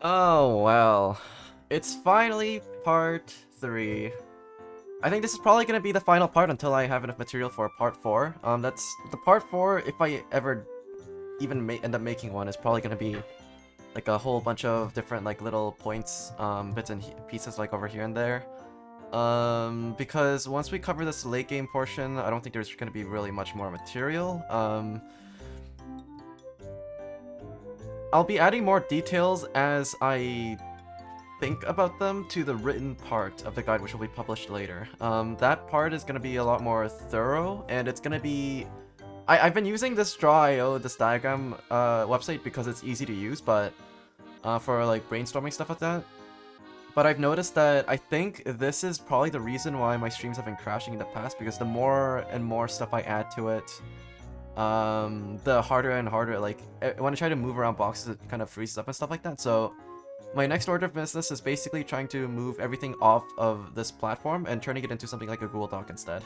Oh, well. It's finally part 3. I think this is probably gonna be the final part until I have enough material for part 4. That's the part 4, if I ever even end up making one, is probably gonna be like a whole bunch of different like little points, bits and pieces like over here and there. Because once we cover this late game portion, I don't think there's gonna be really much more material. I'll be adding more details as I think about them to the written part of the guide, which will be published later. That part is going to be a lot more thorough, and it's going to be... I've been using this Draw.io, this diagram website, because it's easy to use, but for like brainstorming stuff like that. But I've noticed that I think this is probably the reason why my streams have been crashing in the past, because the more and more stuff I add to it, the harder and harder, like, when I try to move around boxes, it kind of freezes up and stuff like that. So my next order of business is basically trying to move everything off of this platform and turning it into something like a Google Doc instead.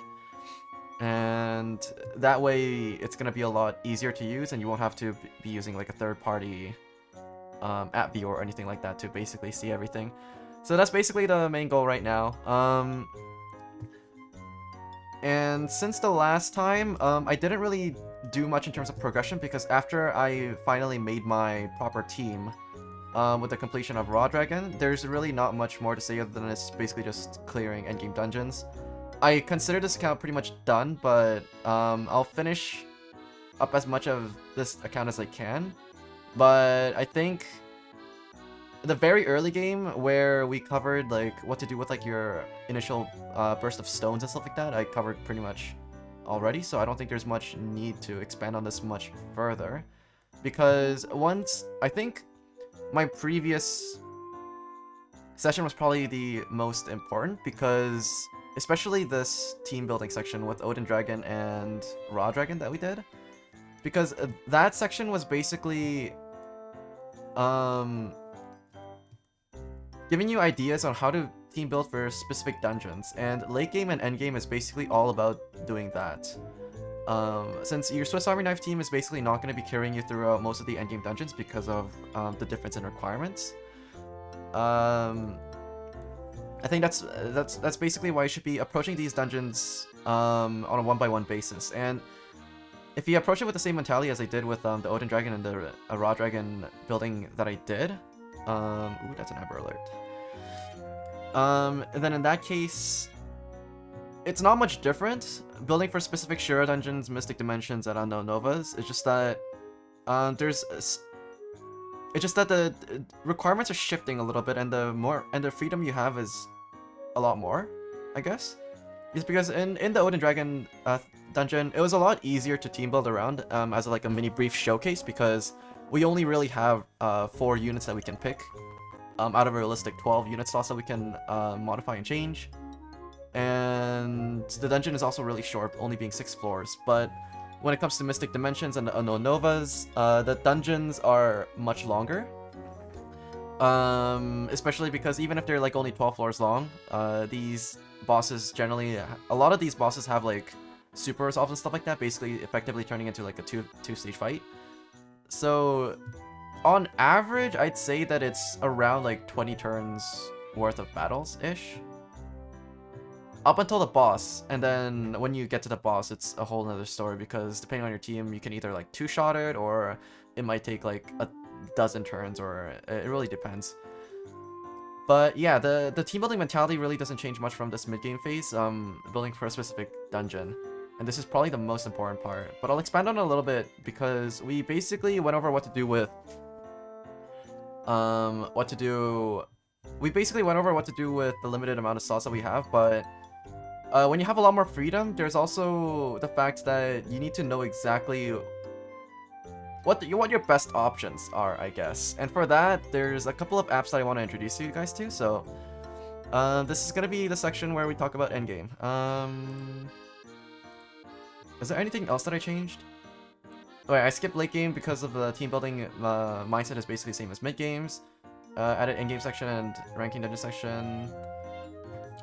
And that way, it's going to be a lot easier to use, and you won't have to be using like a third-party app viewer or anything like that to basically see everything. So that's basically the main goal right now. And since the last time, I didn't really do much in terms of progression, because after I finally made my proper team, with the completion of Raw Dragon, there's really not much more to say other than it's basically just clearing endgame dungeons. I consider this account pretty much done, but I'll finish up as much of this account as I can. But I think the very early game where we covered like what to do with like your initial burst of stones and stuff like that, I covered pretty much already, so I don't think there's much need to expand on this much further. Because once, I think my previous session was probably the most important, because especially this team building section with Odin Dragon and Raw Dragon that we did, because that section was basically giving you ideas on how to team build for specific dungeons, and late game and end game is basically all about doing that. Since your Swiss Army Knife team is basically not going to be carrying you throughout most of the endgame dungeons because of the difference in requirements. I think that's basically why you should be approaching these dungeons on a one-by-one basis. And if you approach it with the same mentality as I did with the Odin Dragon and the Raw Dragon building that I did, ooh, that's an Amber Alert. And then in that case, it's not much different. Building for specific Shura dungeons, Mystic Dimensions, and Unknown Novas. It's just that the requirements are shifting a little bit, and the freedom you have is a lot more, I guess. It's because in the Odin Dragon dungeon, it was a lot easier to team build around as like a mini brief showcase, because we only really have 4 units that we can pick out of a realistic 12 unit slots that we can modify and change. And the dungeon is also really short, only being 6 floors. But when it comes to Mystic Dimensions and the Unknown Novas, the dungeons are much longer. Especially because even if they're like only 12 floors long, these bosses generally, a lot of these bosses have like super resolves and stuff like that, basically effectively turning into like a two-stage fight. So on average, I'd say that it's around like 20 turns worth of battles-ish. Up until the boss, and then when you get to the boss, it's a whole nother story, because depending on your team, you can either like two-shot it, or it might take like a dozen turns, or it really depends. But yeah, the team building mentality really doesn't change much from this mid-game phase, building for a specific dungeon. And this is probably the most important part, but I'll expand on it a little bit, because we basically went over what to do with we basically went over what to do with the limited amount of slots that we have, but when you have a lot more freedom, there's also the fact that you need to know exactly what your best options are, I guess. And for that, there's a couple of apps that I want to introduce you guys to. So this is going to be the section where we talk about endgame. Is there anything else that I changed? Oh, wait, I skipped late game because of the team building mindset is basically the same as mid games. Added endgame section and ranking dungeon section.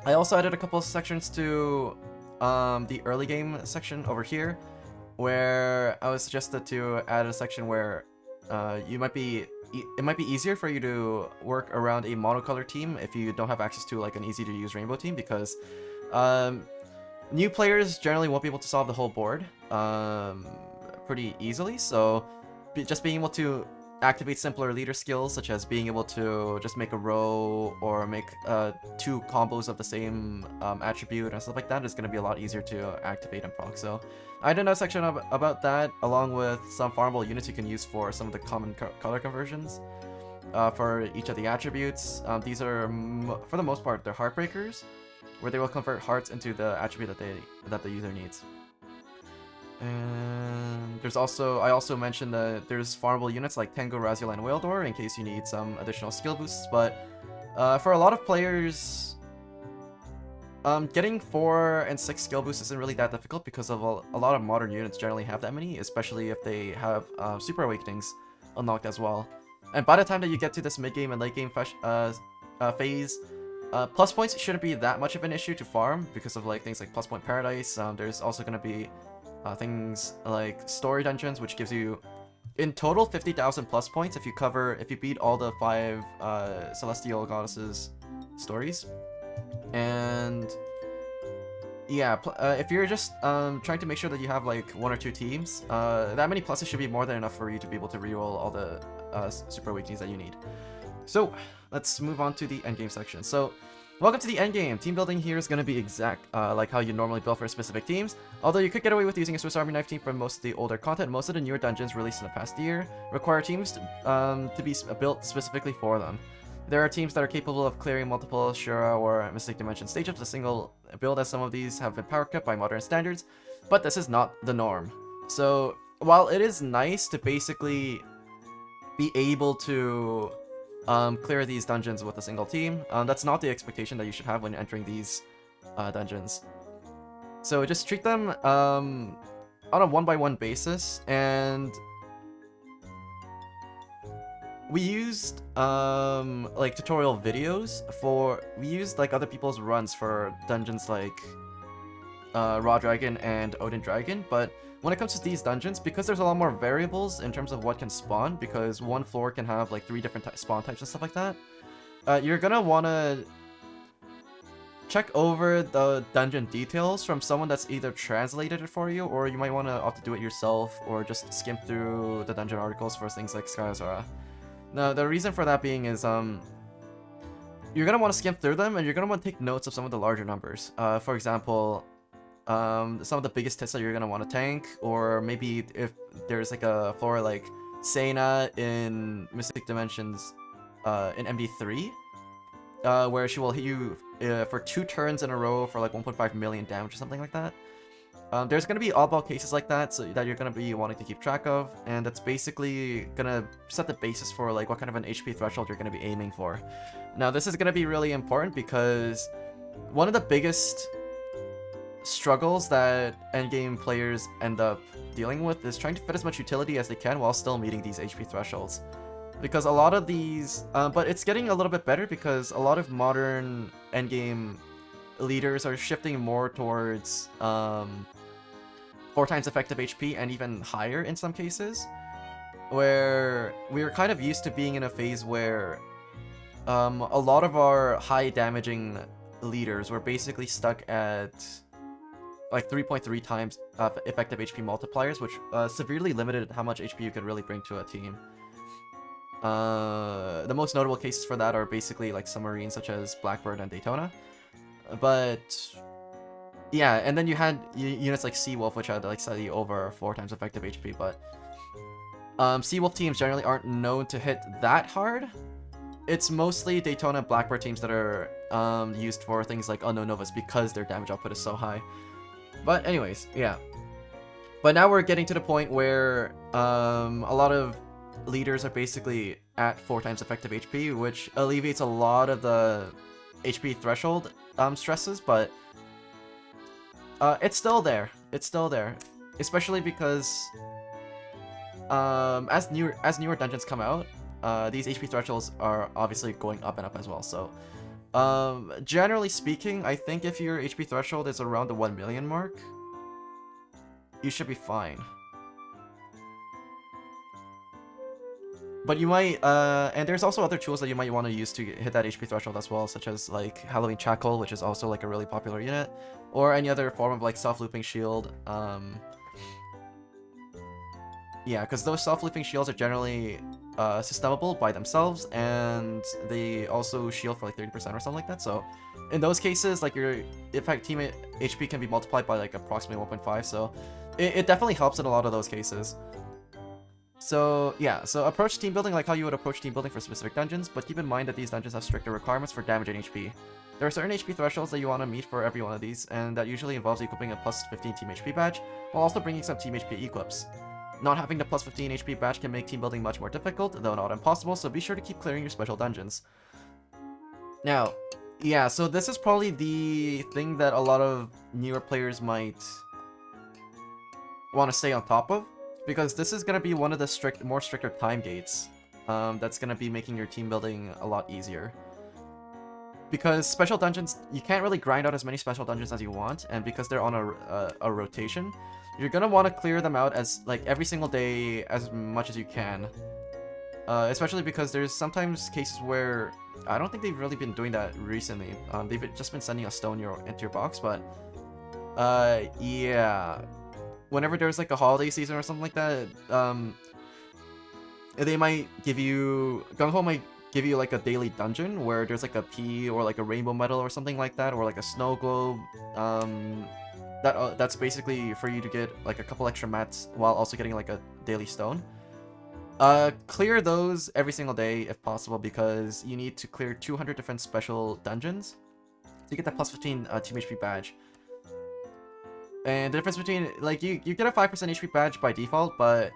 I also added a couple of sections to the early game section over here, where I was suggested to add a section where you might be it might be easier for you to work around a monocolor team if you don't have access to like an easy to use rainbow team, because um, new players generally won't be able to solve the whole board pretty easily. So just being able to activate simpler leader skills, such as being able to just make a row or make 2 combos of the same attribute and stuff like that, is going to be a lot easier to activate and proc. So I did a section about that, along with some farmable units you can use for some of the common color conversions for each of the attributes. These are, for the most part, they're heartbreakers, where they will convert hearts into the attribute that the user needs. And there's also, I also mentioned that there's farmable units like Tengu, Razula, and Whale in case you need some additional skill boosts, but for a lot of players, getting 4 and 6 skill boosts isn't really that difficult, because of a lot of modern units generally have that many, especially if they have Super Awakenings unlocked as well. And by the time that you get to this mid-game and late-game phase, plus points shouldn't be that much of an issue to farm, because of like things like plus point paradise. There's also going to be things like story dungeons, which gives you in total 50,000 plus points if you beat all the 5 celestial goddesses stories. And yeah, if you're just trying to make sure that you have like 1 or 2 teams, that many pluses should be more than enough for you to be able to reroll all the super awakenings that you need. So let's move on to the endgame section. So welcome to the endgame. Team building here is going to be exact like how you normally build for specific teams. Although you could get away with using a Swiss Army knife team for most of the older content, most of the newer dungeons released in the past year require teams to be built specifically for them. There are teams that are capable of clearing multiple Shura or Mystic Dimension stages with a single build, as some of these have been power cut by modern standards, but this is not the norm. So while it is nice to basically be able to clear these dungeons with a single team, that's not the expectation that you should have when entering these dungeons. So just treat them on a 1-by-1 basis, and we used like tutorial videos we used like other people's runs for dungeons like Raw Dragon and Odin Dragon, but when it comes to these dungeons, because there's a lot more variables in terms of what can spawn, because one floor can have like 3 different spawn types and stuff like that, you're gonna wanna check over the dungeon details from someone that's either translated it for you, or you might want to opt to do it yourself, or just skim through the dungeon articles for things like Sky Azura. Now, the reason for that being is, you're gonna want to skim through them, and you're gonna want to take notes of some of the larger numbers. For example, some of the biggest hits that you're gonna want to tank, or maybe if there's like a floor like Sena in Mystic Dimensions, in MD3, where she will hit you for 2 turns in a row for like 1.5 million damage or something like that. There's going to be oddball cases like that, so that you're going to be wanting to keep track of, and that's basically going to set the basis for like what kind of an HP threshold you're going to be aiming for. Now, this is going to be really important, because one of the biggest struggles that endgame players end up dealing with is trying to fit as much utility as they can while still meeting these HP thresholds. Because a lot of these, but it's getting a little bit better, because a lot of modern endgame leaders are shifting more towards 4 times effective HP and even higher in some cases, where we were kind of used to being in a phase where a lot of our high damaging leaders were basically stuck at like 3.3 times effective HP multipliers, which severely limited how much HP you could really bring to a team. The most notable cases for that are basically like submarines such as Blackbird and Daytona. But yeah, and then you had units like Seawolf, which had like slightly over 4 times effective HP, but Seawolf teams generally aren't known to hit that hard. It's mostly Daytona and Blackbird teams that are used for things like Unknown Novas, because their damage output is so high. But anyways, yeah. But now we're getting to the point where a lot of leaders are basically at 4 times effective HP, which alleviates a lot of the HP threshold stresses, but it's still there. It's still there, especially because as newer dungeons come out, these HP thresholds are obviously going up and up as well. So generally speaking, I think if your HP threshold is around the 1 million mark, you should be fine. But you might, and there's also other tools that you might want to use to hit that HP threshold as well, such as like Halloween Shackle, which is also like a really popular unit, or any other form of like self-looping shield. Yeah, because those self-looping shields are generally systemable by themselves, and they also shield for like 30% or something like that. So in those cases, like your effect teammate HP can be multiplied by like approximately 1.5. So it definitely helps in a lot of those cases. So yeah, so approach team building like how you would approach team building for specific dungeons, but keep in mind that these dungeons have stricter requirements for damage and HP. There are certain HP thresholds that you want to meet for every one of these, and that usually involves equipping a plus 15 team HP badge, while also bringing some team HP equips. Not having the plus 15 HP badge can make team building much more difficult, though not impossible, so be sure to keep clearing your special dungeons. Now, yeah, so this is probably the thing that a lot of newer players might want to stay on top of, because this is going to be one of the more stricter time gates that's going to be making your team building a lot easier. Because special dungeons, you can't really grind out as many special dungeons as you want, and because they're on a rotation, you're gonna want to clear them out as like every single day as much as you can. Especially because there's sometimes cases where I don't think they've really been doing that recently. They've just been sending a stone into your box, but yeah, whenever there's like a holiday season or something like that, they might give you Gung-Ho might give you like a daily dungeon where there's like a P or like a rainbow medal or something like that, or like a snow globe. That's basically for you to get like a couple extra mats while also getting like a daily stone. Clear those every single day if possible, because you need to clear 200 different special dungeons to get that plus 15 team HP badge. And the difference between, like, you get a 5% HP badge by default, but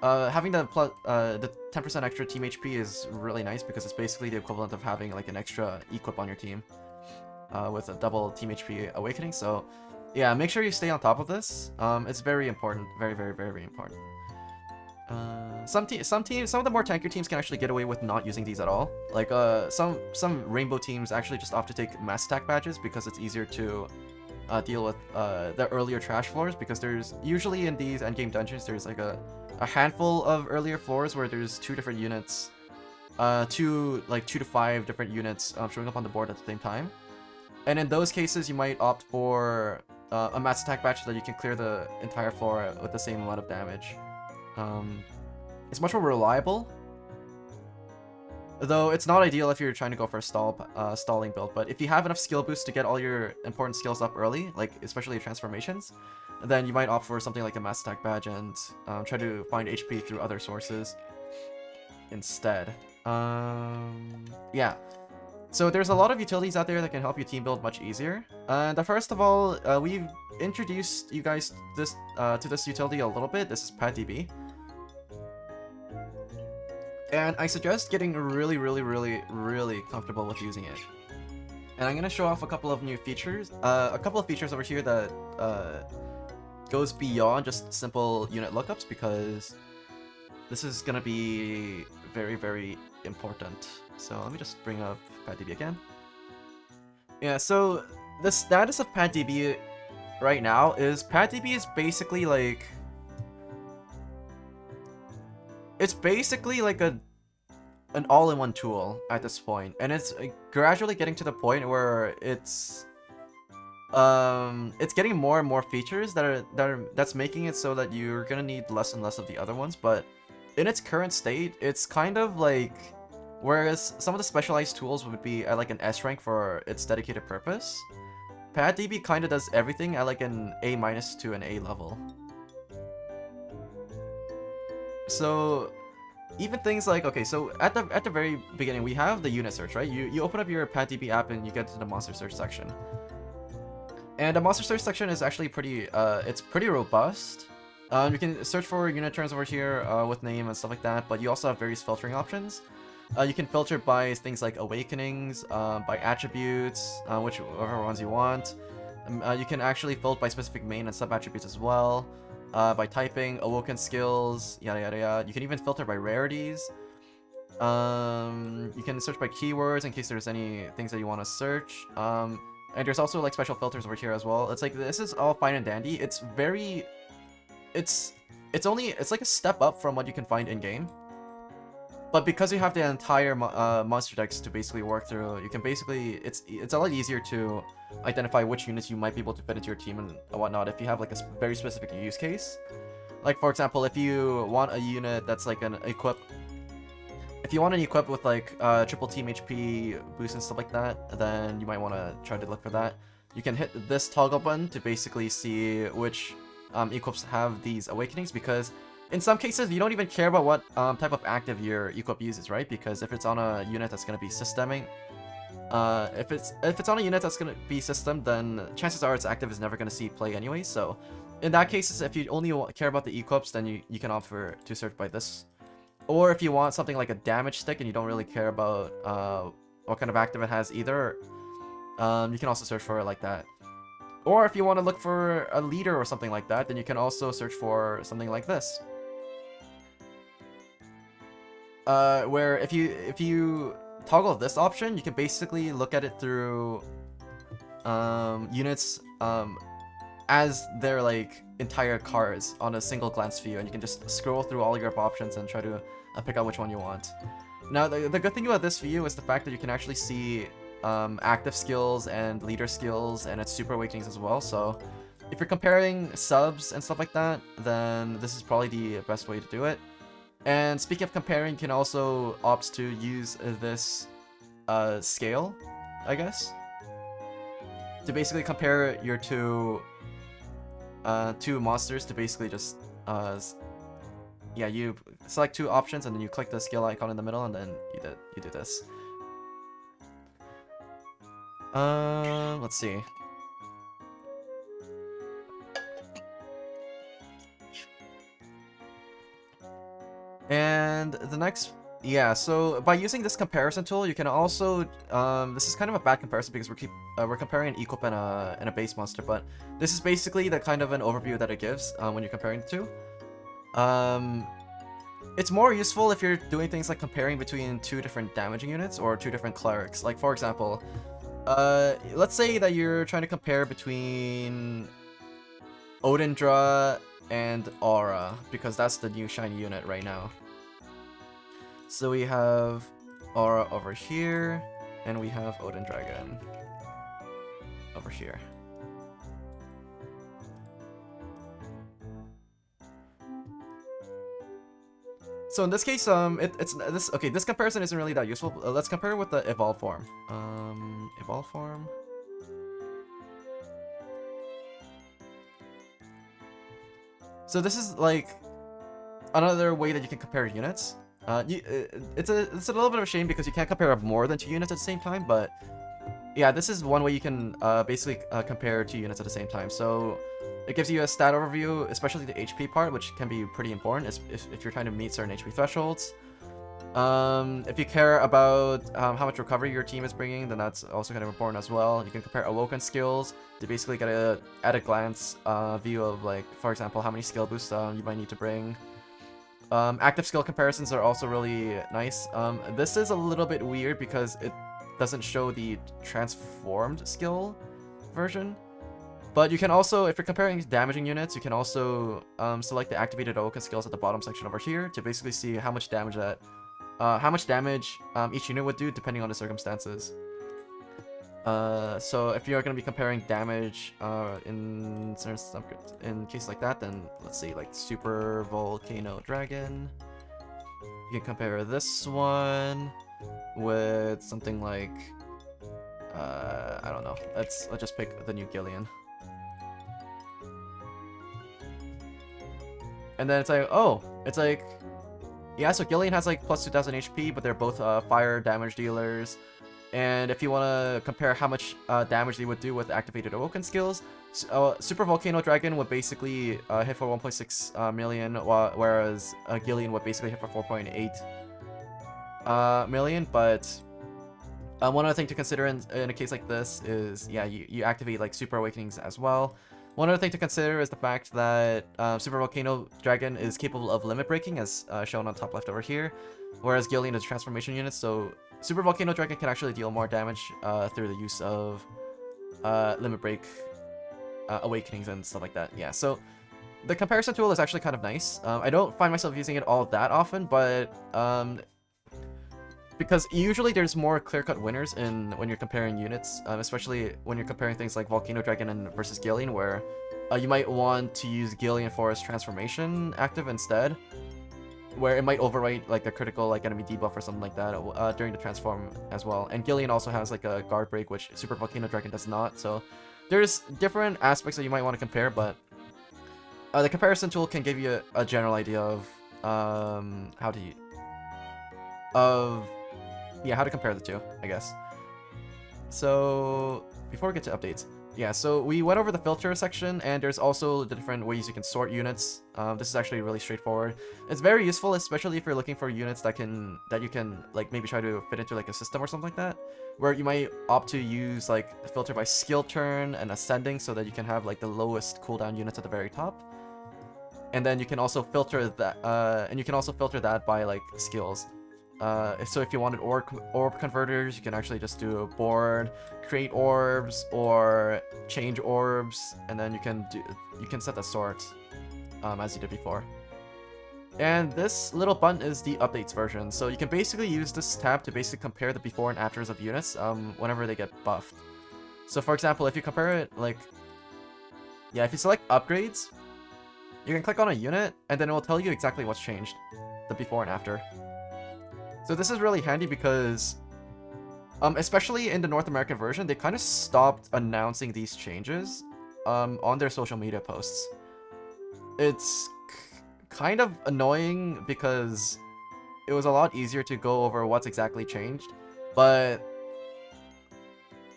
having the 10% extra team HP is really nice, because it's basically the equivalent of having like an extra equip on your team with a double team HP awakening. So yeah, make sure you stay on top of this. It's very important, very, very, very, very important. Some of the more tankier teams can actually get away with not using these at all. Like some rainbow teams actually just opt to take mass attack badges because it's easier to deal with the earlier trash floors, because there's usually in these endgame dungeons there's like a handful of earlier floors where there's 2 different units, 2 to 5 different units showing up on the board at the same time. And in those cases, you might opt for a mass attack badge so that you can clear the entire floor with the same amount of damage. It's much more reliable, though it's not ideal if you're trying to go for a stalling build. But if you have enough skill boosts to get all your important skills up early, like especially your transformations, then you might opt for something like a mass attack badge and try to find HP through other sources instead. Yeah. So there's a lot of utilities out there that can help you team build much easier. First of all, we've introduced you guys to this utility a little bit. This is PadDB. And I suggest getting really, really, really, really comfortable with using it. And I'm going to show off a couple of new features. A couple of features over here that goes beyond just simple unit lookups, because this is going to be very, very important. So let me just bring up PadDB again. Yeah, so the status of PadDB right now is PadDB is basically like... It's basically like an all-in-one tool at this point, and it's gradually getting to the point where it's getting more and more features that's making it so that you're gonna need less and less of the other ones. But in its current state, it's kind of like, whereas some of the specialized tools would be at like an S rank for its dedicated purpose, PadDB kind of does everything at like an A- to an A level. So even things like, okay, so at the very beginning we have the unit search, right? You open up your PadDB app and you get to the monster search section. And the monster search section is actually pretty it's pretty robust. You can search for unit terms over here with name and stuff like that, but you also have various filtering options. You can filter by things like awakenings, by attributes, whichever ones you want. You can actually filter by specific main and sub attributes as well. By typing, awoken skills, yada yada yada. You can even filter by rarities. You can search by keywords in case there's any things that you want to search. And there's also like special filters over here as well. It's like, this is all fine and dandy. It's very... It's like a step up from what you can find in game. But because you have the entire monster decks to basically work through, you can basically it's a lot easier to identify which units you might be able to fit into your team and whatnot if you have like a very specific use case. Like for example, if you want a unit that's like an equip, if you want an equip with like triple team HP boost and stuff like that, then you might want to try to look for that. You can hit this toggle button to basically see which equips have these awakenings, because in some cases you don't even care about what type of active your equip uses, right? Because if it's on a unit that's going to be systemic, if it's on a unit that's going to be system, then chances are its active is never going to see play anyway. So in that case, if you only care about the equips, then you can opt to search by this. Or if you want something like a damage stick and you don't really care about what kind of active it has either, you can also search for it like that. Or if you want to look for a leader or something like that, then you can also search for something like this. Where if you toggle this option, you can basically look at it through units as their like entire cards on a single glance view, and you can just scroll through all your options and try to pick out which one you want. Now the good thing about this view is the fact that you can actually see active skills and leader skills and its super awakenings as well. So if you're comparing subs and stuff like that, then this is probably the best way to do it. And speaking of comparing, you can also opt to use this scale, I guess, to basically compare your two monsters to basically just yeah, you select two options and then you click the scale icon in the middle and then you do this. Let's see. And the next, yeah, so by using this comparison tool, you can also, this is kind of a bad comparison because we're comparing an equip and a base monster, but this is basically the kind of an overview that it gives when you're comparing the two. It's more useful if you're doing things like comparing between two different damaging units or two different clerics. Like for example, let's say that you're trying to compare between Odindra and Aura, because that's the new shiny unit right now. So we have Aura over here, and we have Odin Dragon over here. So in this case, this comparison isn't really that useful. Let's compare it with the evolve form. Evolve form. So this is like another way that you can compare units. It's a little bit of a shame because you can't compare more than two units at the same time, but yeah, this is one way you can basically compare two units at the same time. So it gives you a stat overview, especially the HP part, which can be pretty important if you're trying to meet certain HP thresholds. If you care about how much recovery your team is bringing, then that's also kind of important as well. You can compare awoken skills to basically get a at a glance view of, like, for example, how many skill boosts you might need to bring. Active skill comparisons are also really nice. This is a little bit weird because it doesn't show the transformed skill version. But you can also, if you're comparing damaging units, you can also select the activated awoken skills at the bottom section over here to basically see how much damage each unit would do depending on the circumstances. So if you're going to be comparing damage in cases like that, then let's see, like Super Volcano Dragon. You can compare this one with something like I don't know. Let's just pick the new Gillian. And then it's like, oh, it's like, yeah, so Gillian has like plus 2000 HP, but they're both fire damage dealers. And if you want to compare how much damage they would do with activated awoken skills, Super Volcano Dragon would basically hit for 1.6 million, whereas Gillian would basically hit for 4.8 million. But one other thing to consider in a case like this is, yeah, you activate like Super Awakenings as well. One other thing to consider is the fact that Super Volcano Dragon is capable of limit breaking, as shown on top left over here, whereas Gillian is a transformation unit, so Super Volcano Dragon can actually deal more damage through the use of limit break awakenings and stuff like that. Yeah, so the comparison tool is actually kind of nice. I don't find myself using it all that often, but because usually there's more clear-cut winners in when you're comparing units, especially when you're comparing things like Volcano Dragon and versus Gillian, where you might want to use Gillian for his transformation active instead, where it might overwrite like a critical like enemy debuff or something like that during the transform as well. And Gillian also has like a guard break, which Super Volcano Dragon does not. So there's different aspects that you might want to compare, but the comparison tool can give you a general idea of how to compare the two, I guess. So before we get to updates, yeah, so we went over the filter section, and there's also the different ways you can sort units. This is actually really straightforward. It's very useful, especially if you're looking for units that you can like maybe try to fit into like a system or something like that, where you might opt to use like the filter by skill turn and ascending, so that you can have like the lowest cooldown units at the very top. And then you can also filter that, by like skills. So if you wanted orb converters, you can actually just do a board, create orbs, or change orbs, and then you can set the sort as you did before. And this little button is the updates version, so you can basically use this tab to basically compare the before and afters of units whenever they get buffed. So for example, if you compare it like, if you select upgrades, you can click on a unit, and then it will tell you exactly what's changed, the before and after. So this is really handy because, especially in the North American version, they kind of stopped announcing these changes on their social media posts. It's kind of annoying because it was a lot easier to go over what's exactly changed, but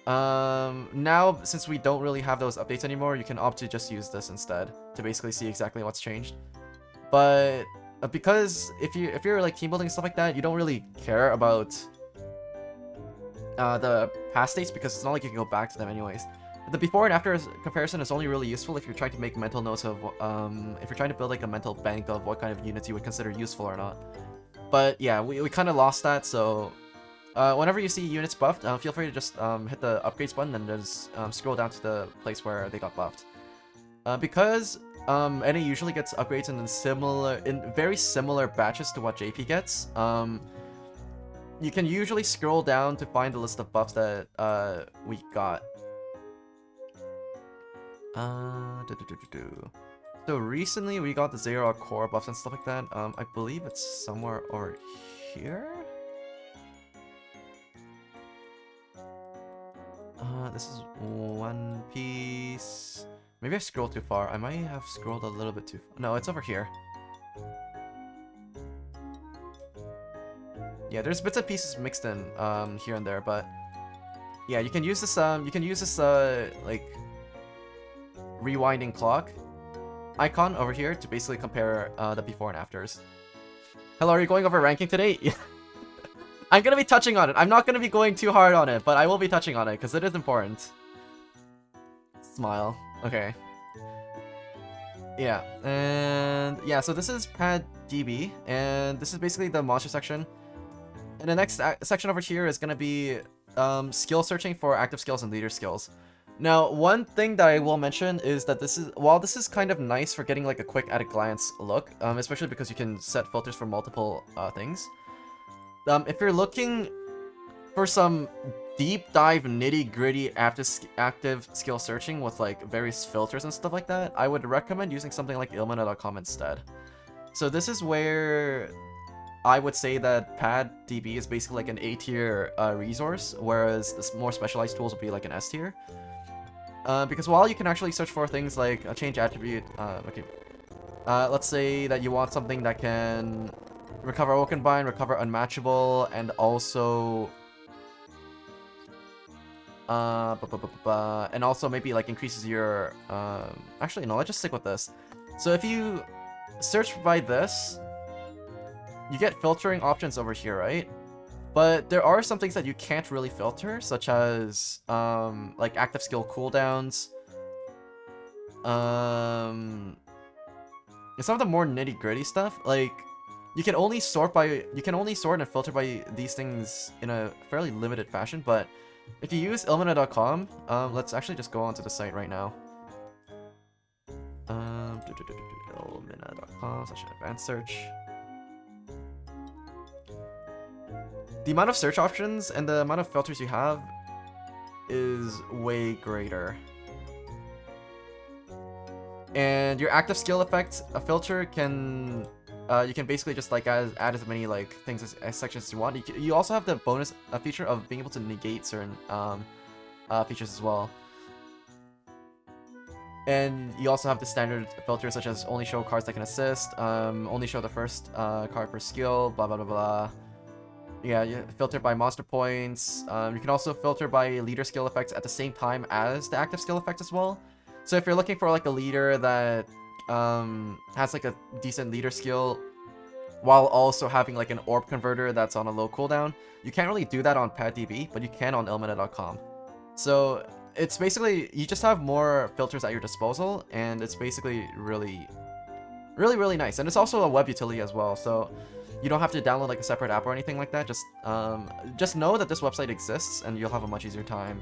now since we don't really have those updates anymore, you can opt to just use this instead to basically see exactly what's changed. But because if you're like team building and stuff like that, you don't really care about the past states, because it's not like you can go back to them anyways. The before and after comparison is only really useful if you're trying to make mental notes of if you're trying to build like a mental bank of what kind of units you would consider useful or not. But yeah, we kind of lost that, so whenever you see units buffed, feel free to just hit the upgrades button and just scroll down to the place where they got buffed. Because NA usually gets upgrades in very similar batches to what JP gets. You can usually scroll down to find the list of buffs that we got. So recently we got the Zero core buffs and stuff like that. I believe it's somewhere over here. This is One Piece. Maybe I scrolled too far. I might have scrolled a little bit too far. No, it's over here. Yeah, there's bits and pieces mixed in here and there, but yeah, you can use this like rewinding clock icon over here to basically compare the before and afters. Hello, are you going over ranking today? I'm gonna be touching on it. I'm not gonna be going too hard on it, but I will be touching on it because it is important. Smile. Okay. Yeah, and yeah, so this is Pad DB, and this is basically the monster section. And the next section over here is gonna be skill searching for active skills and leader skills. Now, one thing that I will mention is that while this is kind of nice for getting like a quick at a glance look, especially because you can set filters for multiple things. If you're looking for some deep dive nitty gritty active skill searching with like various filters and stuff like that, I would recommend using something like Illumina.com instead. So this is where I would say that PadDB is basically like an A tier resource, whereas the more specialized tools would be like an S tier. Because while you can actually search for things like a change attribute, let's say that you want something that can recover Oakenbind, recover Unmatchable, and also maybe like increases your actually no, let's just stick with this. So if you search by this, you get filtering options over here, right? But there are some things that you can't really filter, such as like active skill cooldowns. And some of the more nitty-gritty stuff, like you can only sort and filter by these things in a fairly limited fashion. But if you use Illumina.com, let's actually just go onto the site right now. Illumina.com/advanced search. the amount of search options and the amount of filters you have is way greater. And your active skill effects, a filter can, you can basically just like add as many like things as sections as you want. You also have the bonus feature of being able to negate certain features as well. And you also have the standard filters such as only show cards that can assist, only show the first card per skill, blah blah blah blah. Yeah, you filter by monster points. You can also filter by leader skill effects at the same time as the active skill effect as well. So if you're looking for like a leader that has like a decent leader skill while also having like an orb converter that's on a low cooldown, you can't really do that on PadDB, but you can on Illumina.com. So it's basically, you just have more filters at your disposal, and it's basically really nice. And it's also a web utility as well, so you don't have to download like a separate app or anything like that. Just know that this website exists, and you'll have a much easier time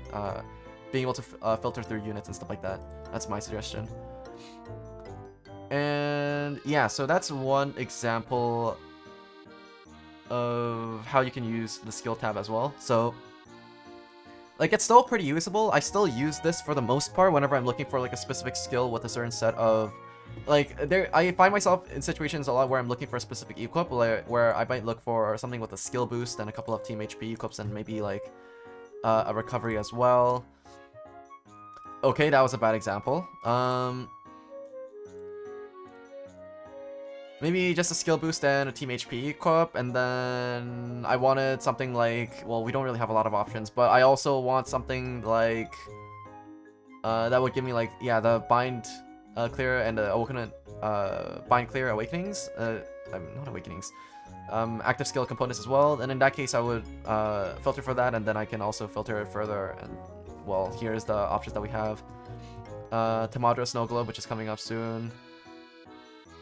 being able to filter through units and stuff like that. That's my suggestion. And yeah, so that's one example of how you can use the skill tab as well. So like, it's still pretty usable. I still use this for the most part whenever I'm looking for like a specific skill with a certain set of like, I find myself in situations a lot where I'm looking for a specific equip, where I might look for something with a skill boost and a couple of team HP equips and maybe like a recovery as well. Okay, that was a bad example. Maybe just a skill boost and a team HP equip, and then I wanted something like, well, we don't really have a lot of options, but I also want something like that would give me like, yeah, the bind clear and the awakening, bind clear awakenings, not awakenings, active skill components as well. And in that case, I would filter for that, and then I can also filter it further. And well, here's the options that we have. Tamadra Snow Globe, which is coming up soon.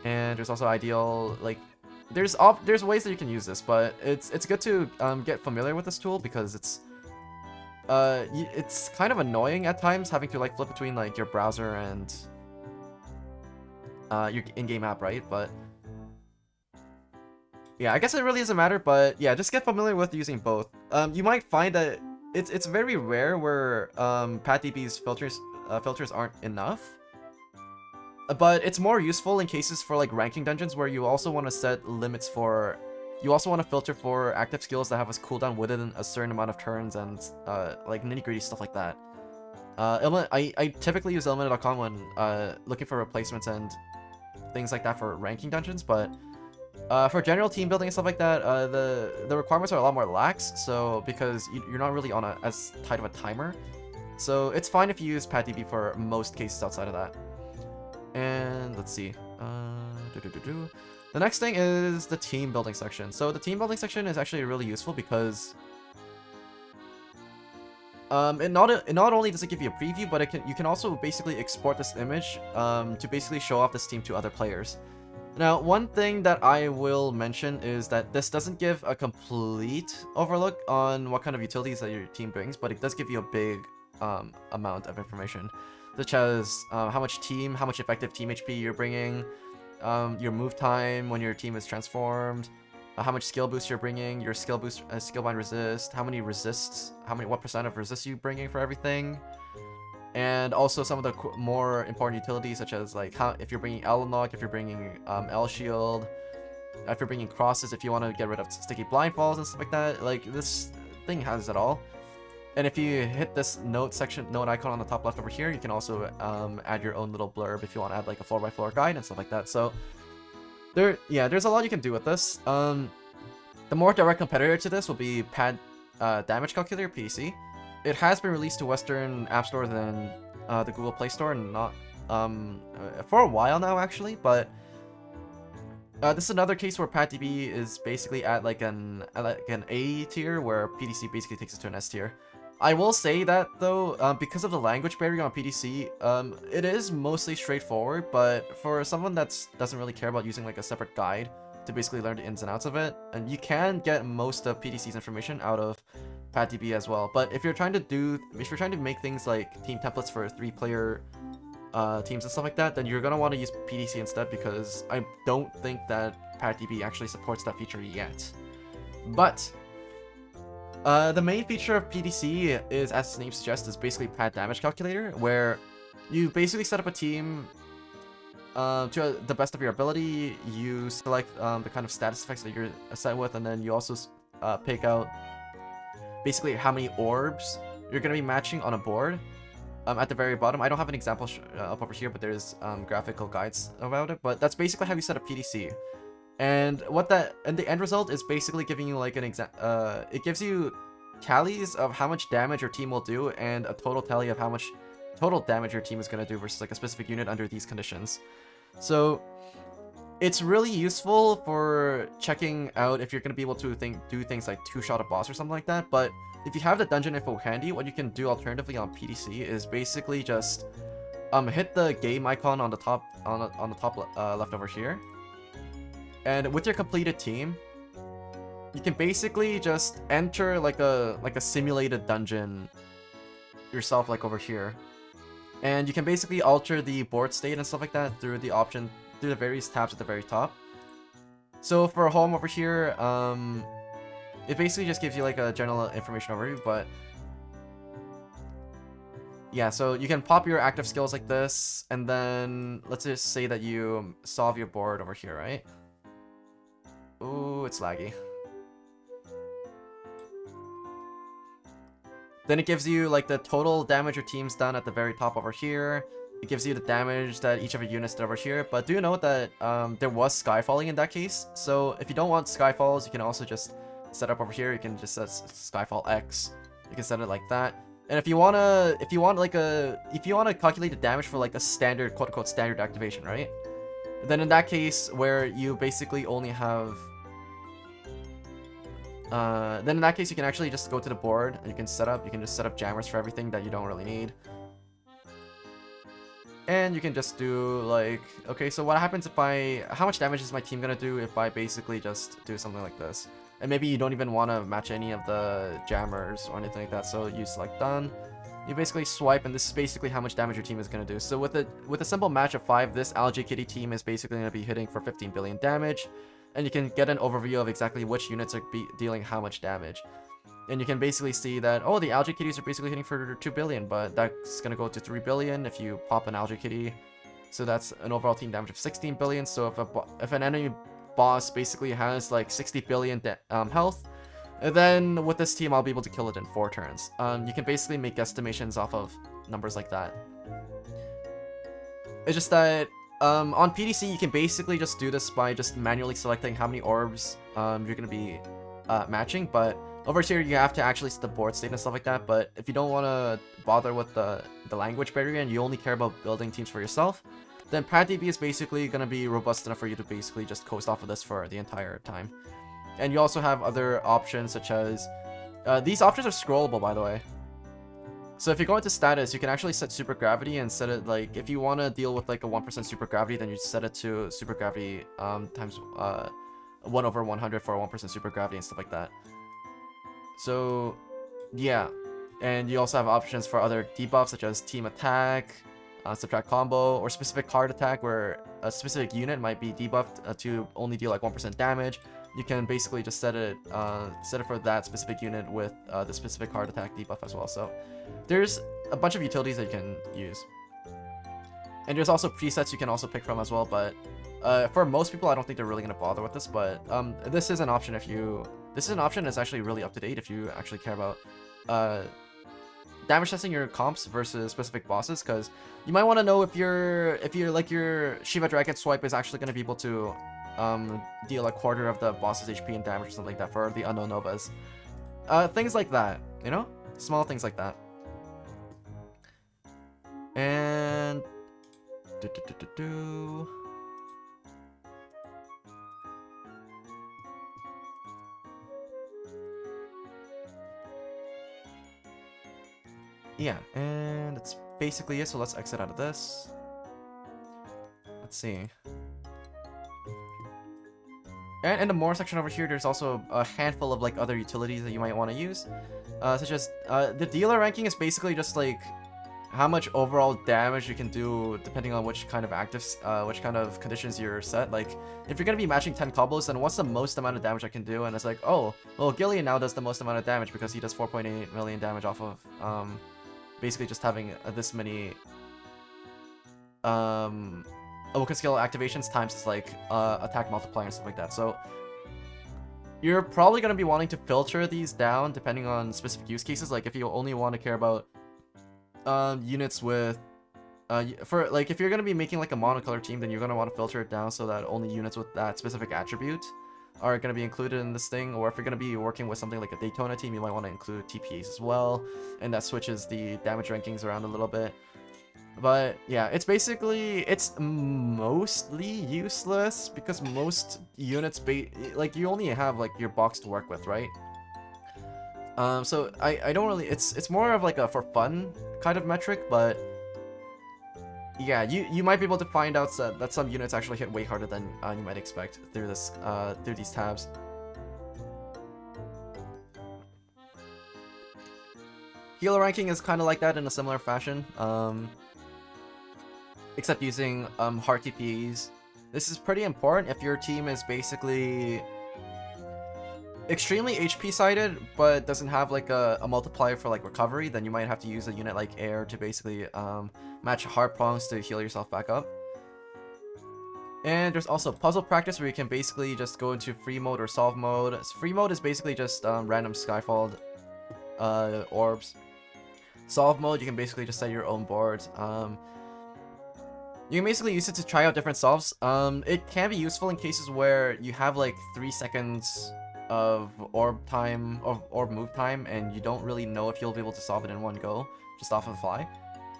And there's also ideal, like, there's ways that you can use this, but it's good to get familiar with this tool, because it's kind of annoying at times having to like flip between like your browser and your in-game app, right? But yeah, I guess it really doesn't matter, but yeah, just get familiar with using both. You might find that it's very rare where PadDB's filters aren't enough. But it's more useful in cases for like ranking dungeons where you also want to set limits for, you also want to filter for active skills that have a cooldown within a certain amount of turns and like nitty-gritty stuff like that. I typically use Illumina.com when looking for replacements and things like that for ranking dungeons, but for general team building and stuff like that, the requirements are a lot more lax, so because you're not really on as tight of a timer. So it's fine if you use PadDB for most cases outside of that. And let's see. The next thing is the team building section. So the team building section is actually really useful because it not only does it give you a preview, but you can also basically export this image to basically show off this team to other players. Now, one thing that I will mention is that this doesn't give a complete overlook on what kind of utilities that your team brings, but it does give you a big amount of information, such as how much effective team HP you're bringing, your move time when your team is transformed, how much skill boost you're bringing, your skill boost, skill bind resist, what percent of resist you bringing for everything, and also some of the more important utilities, such as like if you're bringing L unlock, if you're bringing L shield, if you're bringing crosses, if you want to get rid of sticky blindfalls and stuff like that. Like, this thing has it all. And if you hit this note icon on the top left over here, you can also add your own little blurb if you want to add like a floor by floor guide and stuff like that. So there's a lot you can do with this. The more direct competitor to this will be Pad Damage Calculator, PDC. It has been released to Western app stores and the Google Play Store, and not for a while now actually. But this is another case where PadDB is basically at like an A tier, where PDC basically takes it to an S tier. I will say that though, because of the language barrier on PDC, it is mostly straightforward, but for someone that doesn't really care about using like a separate guide to basically learn the ins and outs of it, and you can get most of PDC's information out of PadDB as well. But if you're trying to make things like team templates for 3-player teams and stuff like that, then you're gonna want to use PDC instead, because I don't think that PadDB actually supports that feature yet. But The main feature of PDC is, as its name suggests, is basically pad damage calculator, where you basically set up a team to the best of your ability. You select the kind of status effects that you're assigned with, and then you also pick out basically how many orbs you're going to be matching on a board. At the very bottom, I don't have an example up over here, but there's graphical guides about it. But that's basically how you set up PDC. And the end result is basically giving you like an it gives you tallies of how much damage your team will do and a total tally of how much total damage your team is going to do versus like a specific unit under these conditions. So it's really useful for checking out if you're going to be able to do things like two-shot a boss or something like that. But if you have the dungeon info handy, what you can do alternatively on PDC is basically just hit the game icon on the top left over here. And with your completed team, you can basically just enter like a simulated dungeon yourself, like over here. And you can basically alter the board state and stuff like that through the various tabs at the very top. So for home over here, it basically just gives you like a general information overview, but yeah, so you can pop your active skills like this, and then let's just say that you solve your board over here, right? Ooh, it's laggy. Then it gives you like the total damage your team's done at the very top over here. It gives you the damage that each of your units did over here. But do note that there was skyfalling in that case. So if you don't want skyfalls, you can also just set up over here. You can just set skyfall X. You can set it like that. And if you wanna calculate the damage for like a standard, quote unquote, standard activation, right? Then in that case, where you basically only have then in that case, you can actually just go to the board and you can just set up jammers for everything that you don't really need. And you can just do like, okay, so what happens if how much damage is my team gonna do if I basically just do something like this? And maybe you don't even want to match any of the jammers or anything like that, so you select done. You basically swipe, and this is basically how much damage your team is gonna do. So with a simple match of 5, this Algae Kitty team is basically gonna be hitting for 15 billion damage. And you can get an overview of exactly which units are dealing how much damage. And you can basically see that, oh, the Algae Kitties are basically hitting for 2 billion, but that's going to go to 3 billion if you pop an Algae Kitty. So that's an overall team damage of 16 billion. So if an enemy boss basically has like 60 billion health, then with this team I'll be able to kill it in 4 turns. You can basically make estimations off of numbers like that. It's just that on PDC, you can basically just do this by just manually selecting how many orbs you're going to be matching, but over here you have to actually set the board state and stuff like that. But if you don't want to bother with the language barrier and you only care about building teams for yourself, then PadDB is basically going to be robust enough for you to basically just coast off of this for the entire time. And you also have other options such as, these options are scrollable, by the way. So if you go into status, you can actually set super gravity and set it like, if you want to deal with like a 1% super gravity, then you set it to super gravity times 1/100 for a 1% super gravity and stuff like that. So yeah, and you also have options for other debuffs such as team attack, subtract combo, or specific card attack where a specific unit might be debuffed to only deal like 1% damage. You can basically just set it for that specific unit with the specific card attack debuff as well. So there's a bunch of utilities that you can use. And there's also presets you can also pick from as well, but for most people I don't think they're really going to bother with this, but this is an option if you... This is an option that's actually really up to date if you actually care about damage testing your comps versus specific bosses, because you might want to know if your Shiva Dragon swipe is actually going to be able to deal a quarter of the boss's HP and damage or something like that for the unknown Novas. Things like that, you know? Small things like that. And... Yeah, and that's basically it, so let's exit out of this. Let's see. And in the more section over here, there's also a handful of like other utilities that you might want to use. Such as, the dealer ranking is basically just like how much overall damage you can do depending on which kind of actives, which kind of conditions you're set. Like, if you're gonna be matching 10 combos, then what's the most amount of damage I can do? And it's like, oh, well, Gillian now does the most amount of damage because he does 4.8 million damage off of, basically just having this many, Awoken skill activations times his, like, attack multiplier and stuff like that. So, you're probably gonna be wanting to filter these down depending on specific use cases. Like, if you only want to care about units with for like if you're gonna be making like a monocolor team, then you're gonna want to filter it down so that only units with that specific attribute are gonna be included in this thing. Or if you're gonna be working with something like a Daytona team, you might want to include TPAs as well, and that switches the damage rankings around a little bit. But yeah, it's mostly useless because most units like you only have like your box to work with, right? So I don't really, it's more of like a for fun kind of metric, but yeah, you might be able to find out that some units actually hit way harder than you might expect through this through these tabs. Healer ranking is kind of like that in a similar fashion, except using hard TPs. This is pretty important if your team is basically extremely HP sided but doesn't have like a multiplier for like recovery. Then you might have to use a unit like Air to basically match hard prongs to heal yourself back up. And there's also puzzle practice where you can basically just go into free mode or solve mode. Free mode is basically just random Skyfall orbs. Solve mode, you can basically just set your own boards. You can basically use it to try out different solves. It can be useful in cases where you have like 3 seconds of orb time, of orb move time, and you don't really know if you'll be able to solve it in one go, just off of the fly.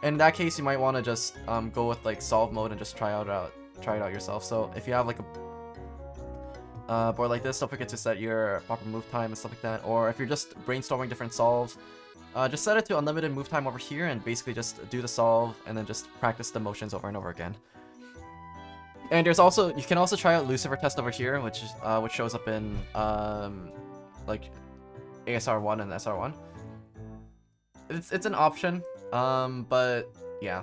In that case, you might want to just go with like solve mode and just try it out yourself. So if you have like a board like this, don't forget to set your proper move time and stuff like that. Or if you're just brainstorming different solves, just set it to unlimited move time over here and basically just do the solve and then just practice the motions over and over again. And there's also, you can also try out Lucifer test over here, which shows up in like ASR1 and SR1. It's an option, but yeah.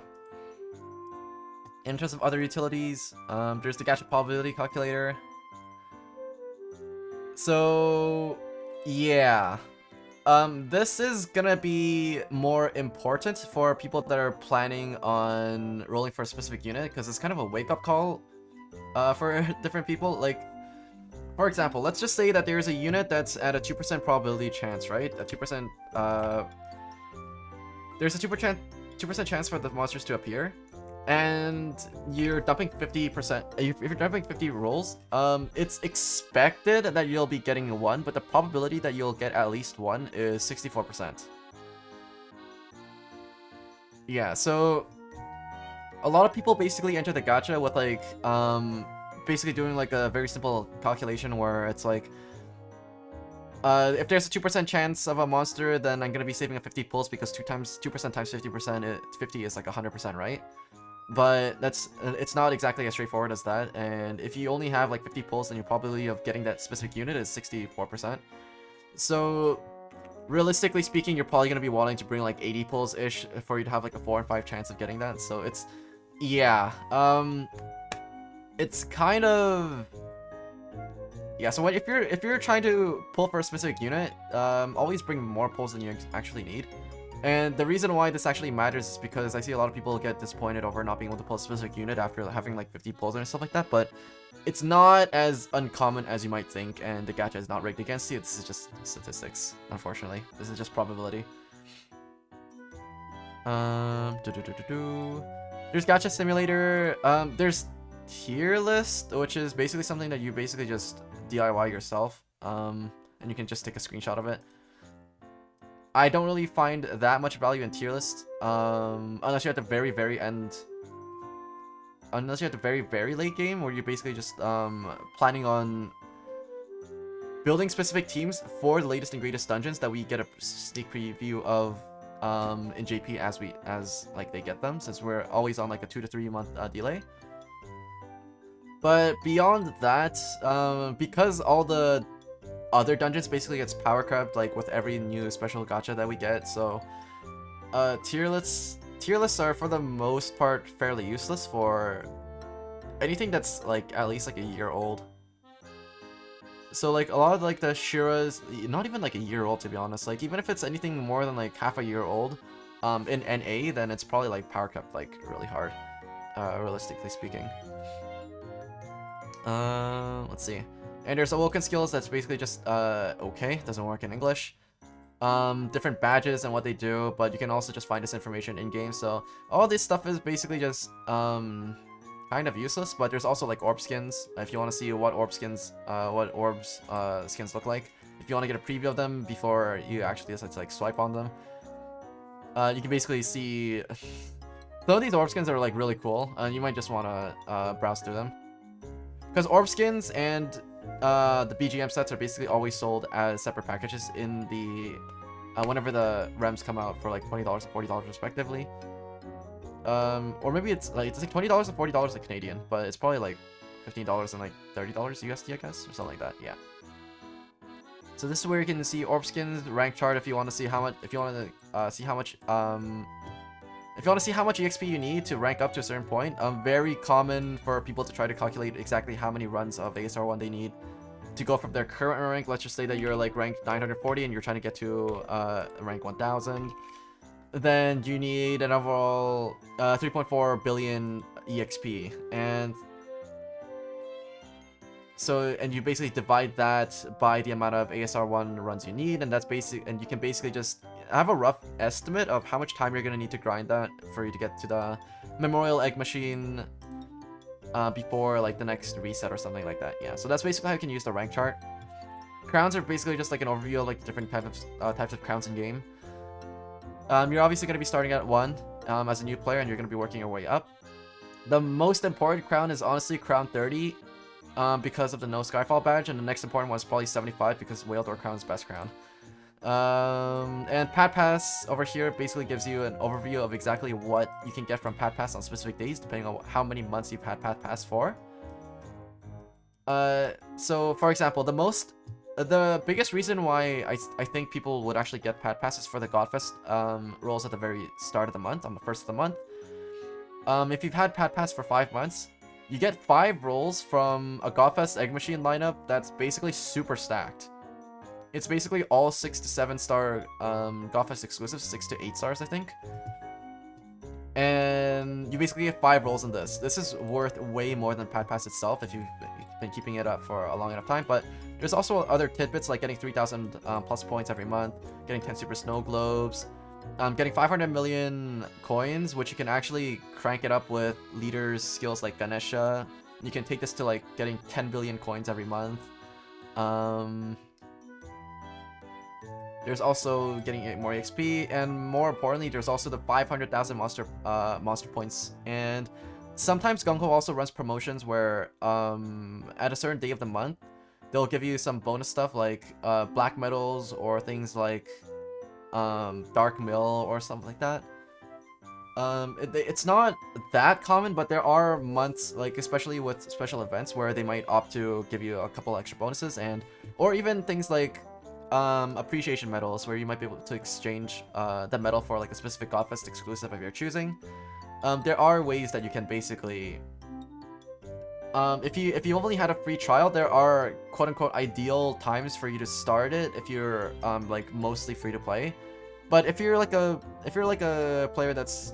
In terms of other utilities, there's the gacha probability calculator. So yeah. This is gonna be more important for people that are planning on rolling for a specific unit, because it's kind of a wake-up call for different people. Like, for example, let's just say that there's a unit that's at a 2% probability chance, right? A 2%, there's a 2% chance for the monsters to appear, and you're dumping 50%. If you're dumping 50 rolls, it's expected that you'll be getting one, but the probability that you'll get at least one is 64%. Yeah, so a lot of people basically enter the gacha with like, basically doing like a very simple calculation where it's like, if there's a 2% chance of a monster, then I'm gonna be saving a 50 pulls because 2% times 50%, 50 is like 100%, right? But it's not exactly as straightforward as that, and if you only have like 50 pulls, then your probability of getting that specific unit is 64%. So realistically speaking, you're probably gonna be wanting to bring like 80 pulls-ish for you to have like a 4 in 5 chance of getting that. So it's, yeah, it's kind of, yeah. So if you're trying to pull for a specific unit, always bring more pulls than you actually need. And the reason why this actually matters is because I see a lot of people get disappointed over not being able to pull a specific unit after having like 50 pulls and stuff like that, but it's not as uncommon as you might think, and the gacha is not rigged against you. This is just statistics, unfortunately. This is just probability. There's gacha simulator. There's tier list, which is basically something that you basically just DIY yourself, and you can just take a screenshot of it. I don't really find that much value in tier list, unless you're at the very, very end. Unless you're at the very, very late game, where you're basically just planning on building specific teams for the latest and greatest dungeons that we get a sneak preview of in JP as like they get them, since we're always on like a 2 to 3 month delay. But beyond that, because all the other dungeons basically gets power crept like with every new special gacha that we get, so tier lists tier lists are for the most part fairly useless for anything that's like at least like a year old. So like a lot of like the Shiras, not even like a year old to be honest. Like even if it's anything more than like half a year old, in NA, then it's probably like power kept like really hard, realistically speaking. Let's see. And there's awoken skills that's basically just okay, doesn't work in English. Different badges and what they do, but you can also just find this information in game. So all this stuff is basically just kind of useless. But there's also like orb skins. If you want to see what orb skins, what orbs skins look like, if you want to get a preview of them before you actually decide to like swipe on them, you can basically see. Some of these orb skins are like really cool, and you might just want to browse through them. Because orb skins and the BGM sets are basically always sold as separate packages in the whenever the REMs come out for like $20 and $40 respectively. Or maybe it's like $20 and $40 like Canadian, but it's probably like $15 and like $30 USD, I guess, or something like that. Yeah. So this is where you can see orb skins rank chart if you want to see how much. If you want to see how much. If you want to see how much EXP you need to rank up to a certain point, very common for people to try to calculate exactly how many runs of ASR 1 they need to go from their current rank. Let's just say that you're like ranked 940 and you're trying to get to rank 1000. Then you need an overall 3.4 billion EXP. And so, and you basically divide that by the amount of ASR 1 runs you need, and that's basic, and you can basically just have a rough estimate of how much time you're going to need to grind that for you to get to the Memorial Egg Machine before like the next reset or something like that. Yeah, so that's basically how you can use the rank chart. Crowns are basically just like an overview of like the different types of crowns in game. You're obviously going to be starting at 1 as a new player, and you're going to be working your way up. The most important crown is honestly crown 30 because of the no Skyfall badge, and the next important one is probably 75 because Whale Door Crown is best crown. And Pat Pass over here basically gives you an overview of exactly what you can get from Pat Pass on specific days, depending on how many months you've had Pat Pass for. So for example, the biggest reason why I think people would actually get Pat Passes for the Godfest rolls at the very start of the month, on the first of the month. If you've had Pat Pass for 5 months, you get 5 rolls from a Godfest Egg Machine lineup that's basically super stacked. It's basically all 6 to 7 star Godfest exclusives, 6 to 8 stars, I think. And you basically get 5 rolls in this. This is worth way more than Pat Pass itself if you've been keeping it up for a long enough time. But there's also other tidbits like getting 3,000 plus points every month, getting 10 Super Snow Globes, getting 500 million coins, which you can actually crank it up with leaders' skills like Ganesha. You can take this to like getting 10 billion coins every month. There's also getting more XP, and more importantly, there's also the 500,000 monster points. And sometimes Gung Ho also runs promotions where at a certain day of the month, they'll give you some bonus stuff like black medals or things like Dark Mill or something like that. It's not that common, but there are months, like especially with special events, where they might opt to give you a couple extra bonuses, or even things like appreciation medals, where you might be able to exchange the medal for like a specific Godfest exclusive of your choosing. There are ways that you can basically, if you only had a free trial, there are quote-unquote ideal times for you to start it if you're like mostly free to play. But if you're like a player that's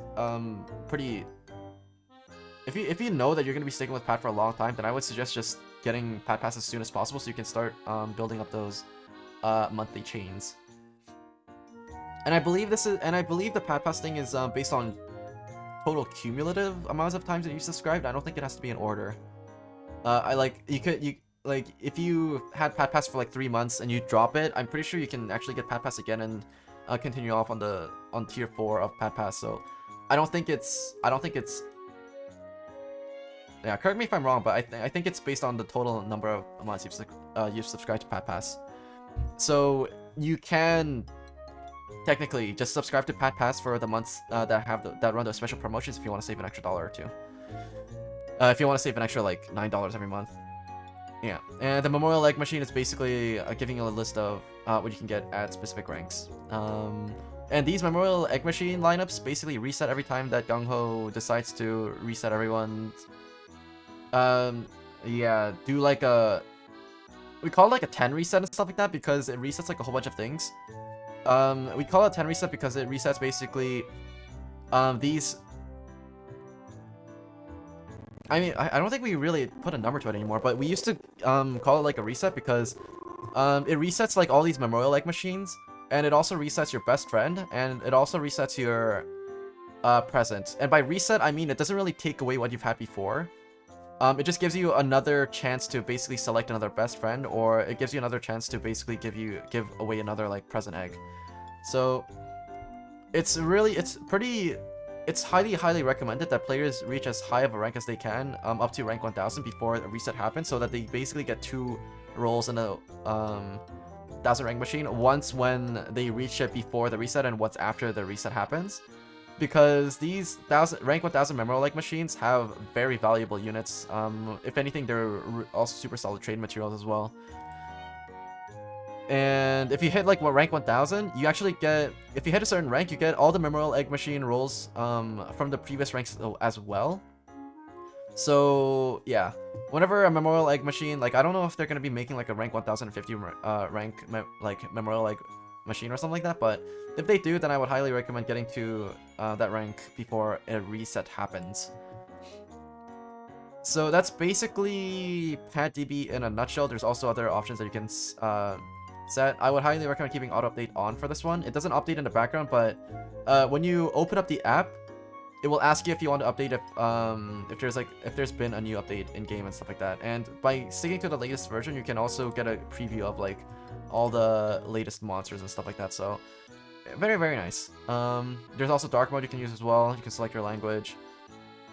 pretty, if you know that you're gonna be sticking with Pat for a long time, then I would suggest just getting Pat Pass as soon as possible so you can start building up those monthly chains. And I believe the Pat Pass thing is based on total cumulative amounts of times that you subscribed. I don't think it has to be in order. If you had Pat Pass for like 3 months and you drop it, I'm pretty sure you can actually get Pat Pass again and continue off on tier 4 of Pat Pass. So I don't think it's yeah, correct me if I'm wrong, but I think it's based on the total number of months you've subscribed to Pat Pass. So you can technically just subscribe to Pat Pass for the months that run those special promotions if you want to save an extra $1 or $2. If you want to save an extra like $9 every month. Yeah, and the Memorial Egg Machine is basically giving you a list of what you can get at specific ranks. And these Memorial Egg Machine lineups basically reset every time that Gung-Ho decides to reset everyone's... yeah, do like a... We call it like a 10 reset and stuff like that because it resets like a whole bunch of things. We call it 10 reset because it resets basically these... I mean, I don't think we really put a number to it anymore, but we used to call it like a reset because it resets like all these Memorial Egg Machines, and it also resets your best friend, and it also resets your present. And by reset, I mean it doesn't really take away what you've had before. It just gives you another chance to basically select another best friend, or it gives you another chance to basically give away another like present egg. So it's highly recommended that players reach as high of a rank as they can, up to rank 1000 before a reset happens, so that they basically get 2 rolls in a 1000 rank machine, once when they reach it before the reset and once after the reset happens. Because these rank 1000 Memorial Egg machines have very valuable units. If anything, they're also super solid trade materials as well. And if you hit like rank 1000, you actually get, if you hit a certain rank, you get all the Memorial Egg Machine rolls from the previous ranks as well. So yeah, whenever a Memorial Egg Machine, like I don't know if they're gonna be making like a rank 1050 rank Memorial Egg Machine or something like that, but if they do, then I would highly recommend getting to that rank before a reset happens. So that's basically PadDB in a nutshell. There's also other options that you can set. I would highly recommend keeping auto update on for this one. It doesn't update in the background, but when you open up the app, it will ask you if you want to update if there's been a new update in game and stuff like that. And by sticking to the latest version, you can also get a preview of like all the latest monsters and stuff like that. So very, very nice. There's also dark mode you can use as well. You can select your language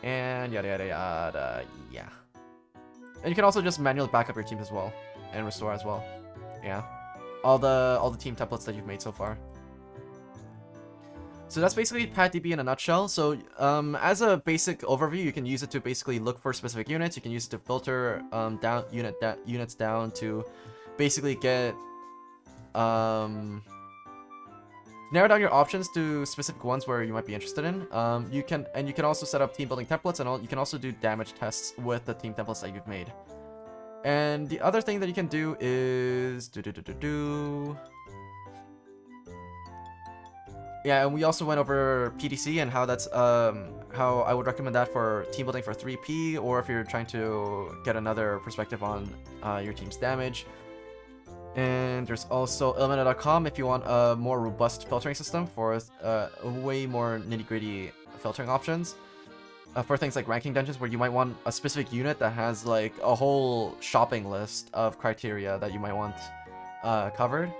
and yada yada yada. Yeah. And you can also just manually back up your team as well and restore as well. Yeah. All the team templates that you've made so far. So that's basically PadDB in a nutshell. So as a basic overview, you can use it to basically look for specific units. You can use it to filter units down to basically get narrow down your options to specific ones where you might be interested in. You can also set up team building templates, and you can also do damage tests with the team templates that you've made. And the other thing that you can do is yeah, and we also went over PDC and how that's how I would recommend that for team building for 3P, or if you're trying to get another perspective on your team's damage. And there's also Elementa.com if you want a more robust filtering system for way more nitty-gritty filtering options. For things like ranking dungeons, where you might want a specific unit that has like a whole shopping list of criteria that you might want covered.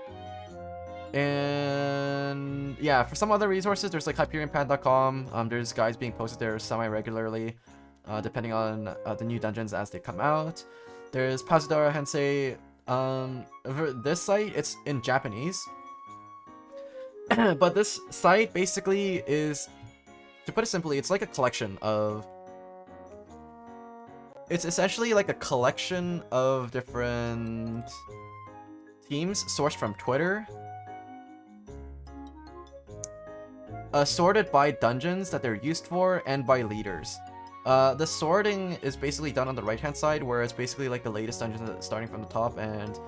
And yeah, for some other resources, there's like HyperionPad.com. There's guides being posted there semi-regularly, depending on the new dungeons as they come out. There's Pazudora Hensei. For this site, it's in Japanese. But this site basically is, to put it simply, it's like a collection of... It's essentially like a collection of different teams sourced from Twitter. Sorted by dungeons that they're used for and by leaders. The sorting is basically done on the right-hand side, where it's basically like the latest dungeons starting from the top, and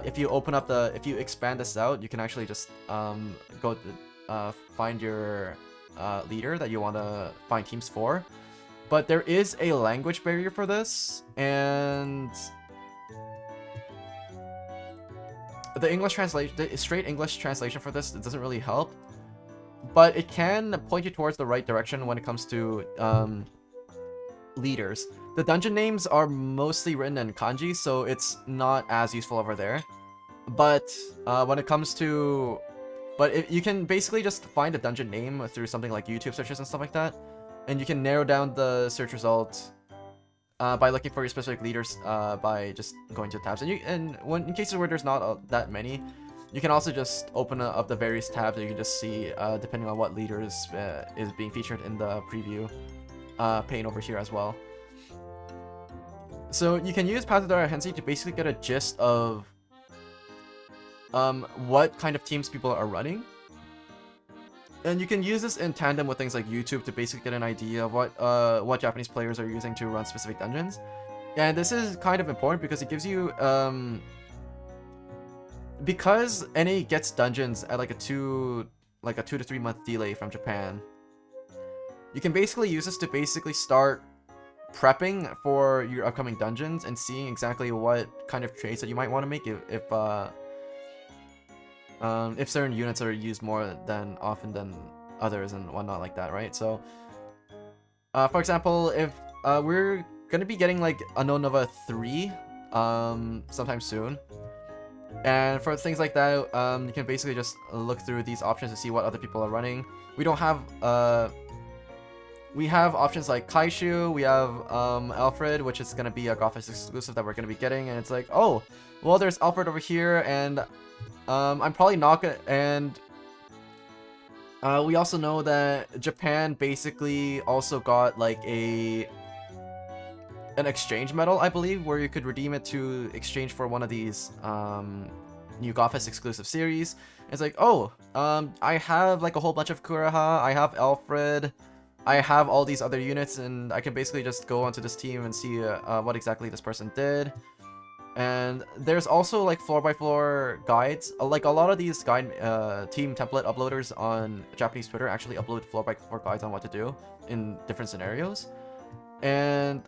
if you expand this out, you can actually just go find your leader that you want to find teams for. But there is a language barrier for this, and the straight English translation for this, it doesn't really help. But it can point you towards the right direction when it comes to leaders. The dungeon names are mostly written in kanji, so it's not as useful over there. But when it comes to... you can basically just find a dungeon name through something like YouTube searches and stuff like that. And you can narrow down the search result by looking for your specific leaders by just going to tabs. In cases where there's not that many, you can also just open up the various tabs, and you can just see, depending on what leaders is being featured in the preview pane over here as well. So you can use Pazudora Hensei to basically get a gist of what kind of teams people are running. And you can use this in tandem with things like YouTube to basically get an idea of what Japanese players are using to run specific dungeons. And this is kind of important because it gives you because NA gets dungeons at like a 2 to 3 month delay from Japan. You can basically use this to basically start prepping for your upcoming dungeons and seeing exactly what kind of trades that you might want to make if certain units are used more than often than others and whatnot like that, right? So, for example, if we're gonna be getting like Unknown Nova 3 sometime soon, and for things like that, you can basically just look through these options to see what other people are running. We have options like Kaishu, we have Alfred, which is going to be a Office exclusive that we're going to be getting, and it's like, oh, well, there's Alfred over here, and I'm probably not going to, and we also know that Japan basically also got like an exchange medal, I believe, where you could redeem it to exchange for one of these new Office exclusive series. It's like, oh, I have like a whole bunch of Kuraha, I have Alfred, I have all these other units, and I can basically just go onto this team and see what exactly this person did. And there's also like floor-by-floor guides. Like a lot of these guide team template uploaders on Japanese Twitter actually upload floor-by-floor guides on what to do in different scenarios. And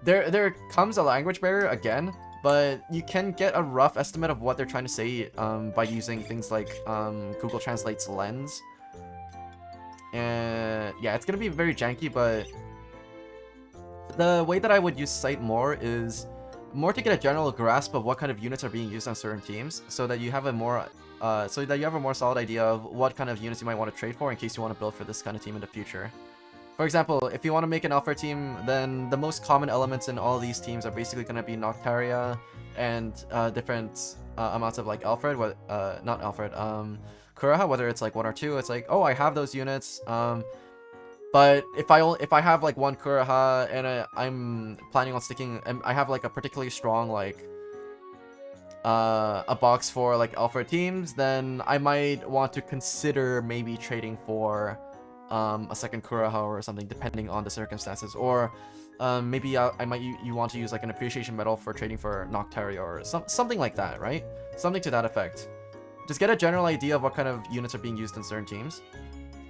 there comes a language barrier again, but you can get a rough estimate of what they're trying to say by using things like Google Translate's Lens. And yeah, it's gonna be very janky, but the way that I would use Sight more is more to get a general grasp of what kind of units are being used on certain teams, so that you have a more solid idea of what kind of units you might want to trade for in case you want to build for this kind of team in the future. For example, if you want to make an Alpha team, then the most common elements in all these teams are basically going to be Noctaria and different amounts of like Alfred, not Alfred, Kuraha, whether it's like 1 or 2. It's like, oh, I have those units, but if I have like 1 Kuraha and I'm planning on sticking, and I have like a particularly strong like a box for like Alpha teams, then I might want to consider maybe trading for a second Kuraha or something, depending on the circumstances. Or maybe I might you want to use like an appreciation medal for trading for Noctaria or something like that, right? Something to that effect. Just get a general idea of what kind of units are being used in certain teams.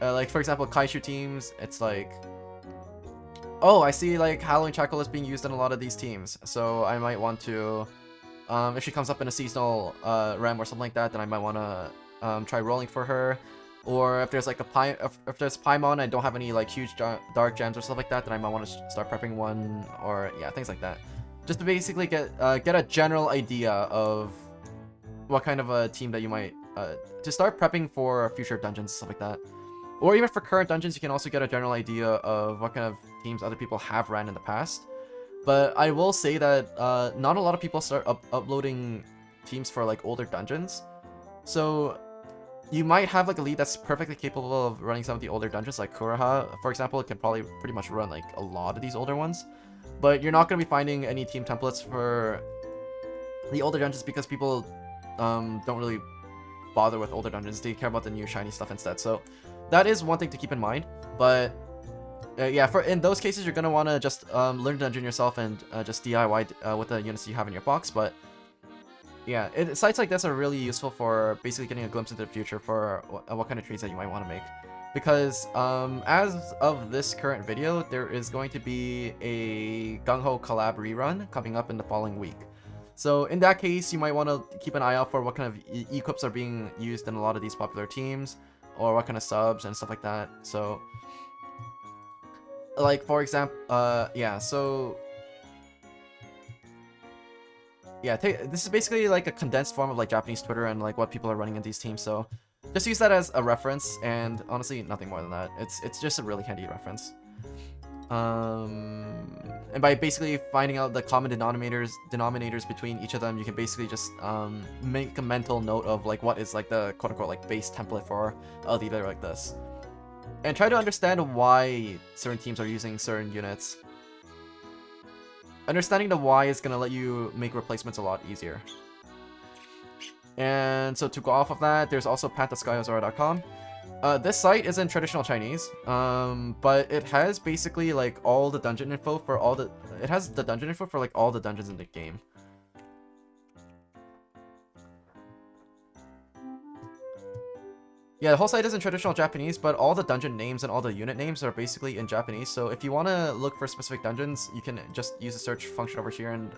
Like, for example, Kaishu teams, it's like, oh, I see, like, Halloween Chackle is being used in a lot of these teams, so I might want to, if she comes up in a seasonal rem or something like that, then I might want to try rolling for her. Or if there's, like, if there's Paimon, I don't have any, like, huge dark gems or stuff like that, then I might want to start prepping one, or, yeah, things like that. Just to basically get a general idea of what kind of a team that you might, to start prepping for future dungeons, stuff like that. Or even for current dungeons, you can also get a general idea of what kind of teams other people have ran in the past. But I will say that not a lot of people start uploading teams for like older dungeons. So you might have like a lead that's perfectly capable of running some of the older dungeons, like Kuraha, for example. It can probably pretty much run like a lot of these older ones. But you're not going to be finding any team templates for the older dungeons because people don't really bother with older dungeons. They care about the new shiny stuff instead. So that is one thing to keep in mind. But yeah, in those cases, you're gonna want to just learn dungeon yourself and just DIY with the units you have in your box. But yeah, sites like this are really useful for basically getting a glimpse into the future for what kind of trades that you might want to make. Because as of this current video, there is going to be a Gung-Ho collab rerun coming up in the following week. So in that case, you might want to keep an eye out for what kind of equips are being used in a lot of these popular teams, or what kind of subs and stuff like that. So, like, for example, yeah, so, yeah, this is basically like a condensed form of like Japanese Twitter and like what people are running in these teams. So just use that as a reference, and honestly, nothing more than that. It's just a really handy reference. And by basically finding out the common denominators between each of them, you can basically just make a mental note of like what is like the quote-unquote like base template for a leader like this, and try to understand why certain teams are using certain units. Understanding the why is gonna let you make replacements a lot easier. And so to go off of that, there's also path.skyozora.com. This site is in traditional Chinese, but it has basically like all the dungeon info for all the. It has the dungeon info for like all the dungeons in the game. Yeah, the whole site is in traditional Japanese, but all the dungeon names and all the unit names are basically in Japanese. So if you want to look for specific dungeons, you can just use the search function over here, and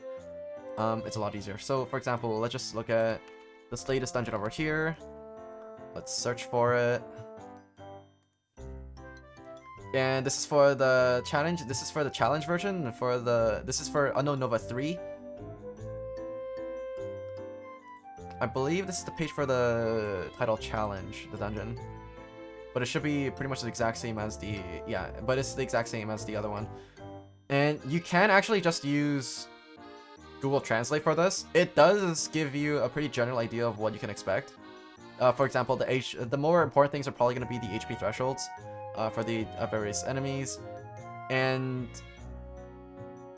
it's a lot easier. So for example, let's just look at this latest dungeon over here. Let's search for it. And this is for the challenge. This is for the challenge version. This is for Unknown Nova 3. I believe this is the page for the title challenge, the dungeon. But it should be pretty much the exact same as the but it's the exact same as the other one. And you can actually just use Google Translate for this. It does give you a pretty general idea of what you can expect. For example, the more important things are probably going to be the HP thresholds for the various enemies. And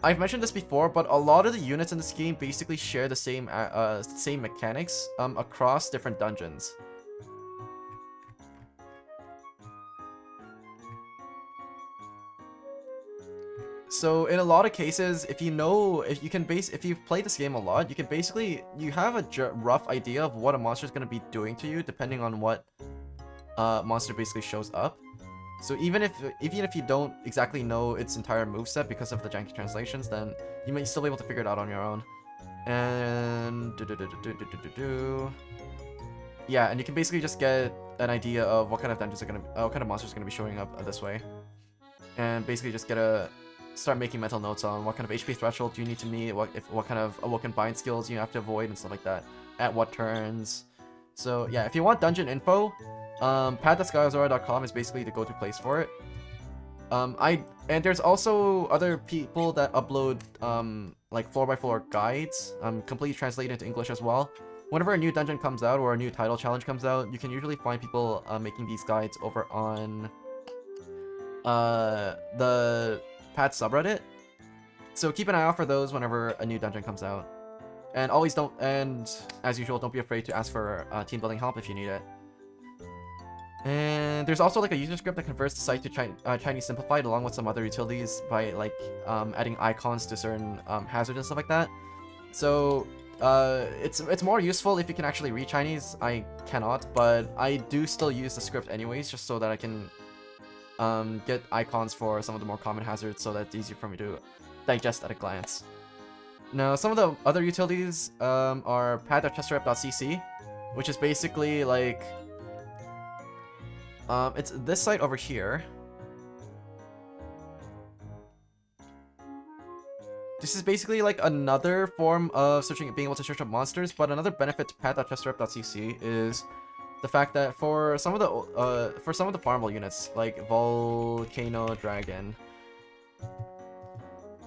I've mentioned this before, but a lot of the units in this game basically share the same mechanics across different dungeons. So in a lot of cases, if you've played this game a lot, you have a rough idea of what a monster is going to be doing to you depending on what monster basically shows up. So even if you don't exactly know its entire moveset because of the janky translations, then you may still be able to figure it out on your own. And yeah, and you can basically just get an idea of what kind of dungeons what kind of monsters are gonna be showing up this way, and basically just start making mental notes on what kind of HP threshold you need to meet, what kind of awoken bind skills you have to avoid and stuff like that, at what turns. So yeah, if you want dungeon info, pad.skyazora.com is basically the go-to place for it. And there's also other people that upload like 4x4 guides, completely translated into English as well. Whenever a new dungeon comes out or a new title challenge comes out, you can usually find people making these guides over on the Pad subreddit. So keep an eye out for those whenever a new dungeon comes out. And as usual, don't be afraid to ask for team building help if you need it. And there's also like a user script that converts the site to Chinese simplified along with some other utilities by like adding icons to certain hazards and stuff like that. So it's more useful if you can actually read Chinese. I cannot, but I do still use the script anyways, just so that I can get icons for some of the more common hazards, so that it's easier for me to digest at a glance. Now, some of the other utilities are pad.chesterep.cc, which is basically like it's this site over here. This is basically like another form of being able to search up monsters, but another benefit to pad.chesterep.cc is the fact that for some of the farmable units like Volcano Dragon,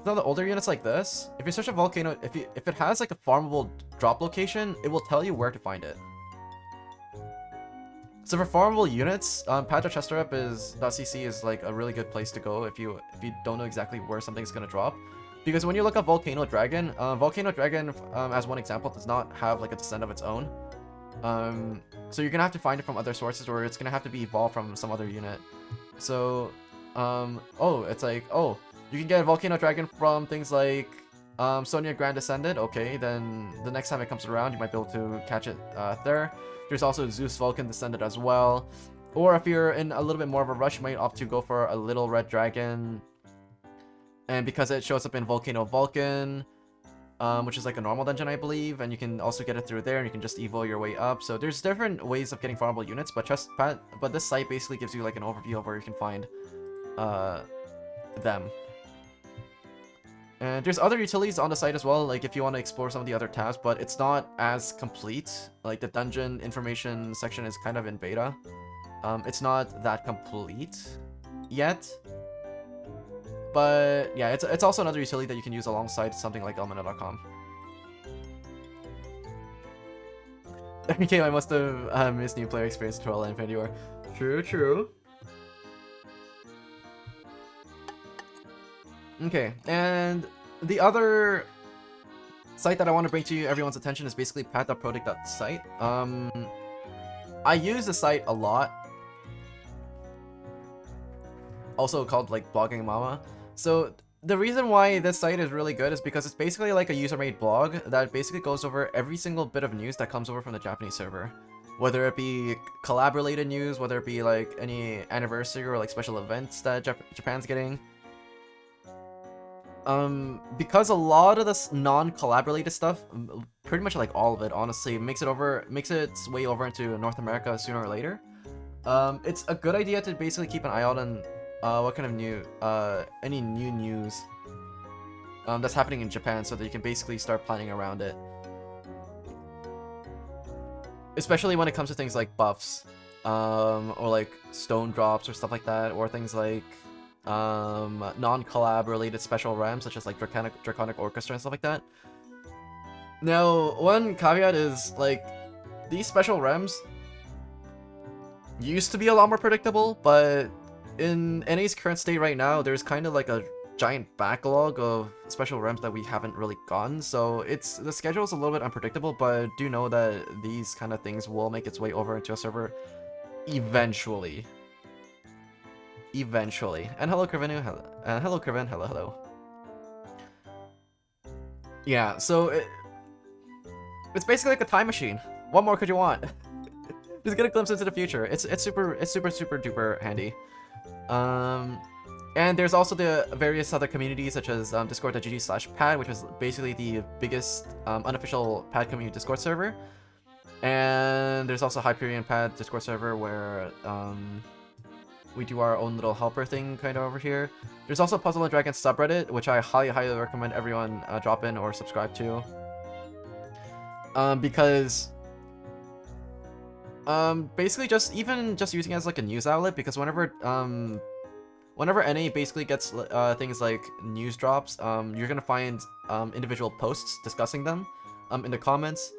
some of the older units like this, if you search a volcano, if it has like a farmable drop location, it will tell you where to find it. So for farmable units, pad.chesterep.cc is like a really good place to go if you don't know exactly where something's gonna drop. Because when you look up Volcano Dragon, as one example, does not have like a descent of its own. So you're gonna have to find it from other sources, or it's gonna have to be evolved from some other unit. So, it's like, you can get a Volcano Dragon from things like Sonia Grand Descendant. Okay, then the next time it comes around, you might be able to catch it there. There's also Zeus Vulcan Descendant as well. Or if you're in a little bit more of a rush, you might opt to go for a Little Red Dragon. And because it shows up in Volcano Vulcan, which is like a normal dungeon, I believe, and you can also get it through there, and you can just evo your way up. So there's different ways of getting farmable units, but this site basically gives you like an overview of where you can find them. And there's other utilities on the site as well, like if you want to explore some of the other tabs, but it's not as complete. Like the dungeon information section is kind of in beta. It's not that complete yet. But yeah, it's also another utility that you can use alongside something like Elmina.com. Okay, I must have missed new player experience tutorial and Infinity War. True. Okay, and the other site that I want to bring to everyone's attention is basically pad.prodict.site. I use the site a lot. also called like Blogging Mama. So the reason why this site is really good is because it's basically like a user-made blog that basically goes over every single bit of news that comes over from the Japanese server. Whether it be collab-related news, whether it be like any anniversary or like special events that Japan's getting. Because a lot of this non-collab related stuff, pretty much like all of it, honestly, makes its way over into North America sooner or later. It's a good idea to basically keep an eye out on what kind of any new news that's happening in Japan, so that you can basically start planning around it. Especially when it comes to things like buffs, or like stone drops or stuff like that, or things like non-collab related special realms such as like Draconic Orchestra and stuff like that. Now, one caveat is like these special realms used to be a lot more predictable, but in NA's current state right now, there's kind of like a giant backlog of special realms that we haven't really gotten, so the schedule is a little bit unpredictable, but do know that these kind of things will make its way over into a server eventually. Eventually. And hello, Krivenu. Hello, Kriven. Hello. Yeah, so it's basically like a time machine. What more could you want? Just get a glimpse into the future. It's super duper handy. And there's also the various other communities such as discord.gg/pad, which is basically the biggest unofficial pad community Discord server. And there's also Hyperion Pad Discord server where we do our own little helper thing kind of over here. There's also Puzzle and Dragons subreddit, which I highly recommend everyone drop in or subscribe to. Because basically just using it as like a news outlet, because whenever NA basically gets things like news drops, you're gonna find individual posts discussing them in the comments.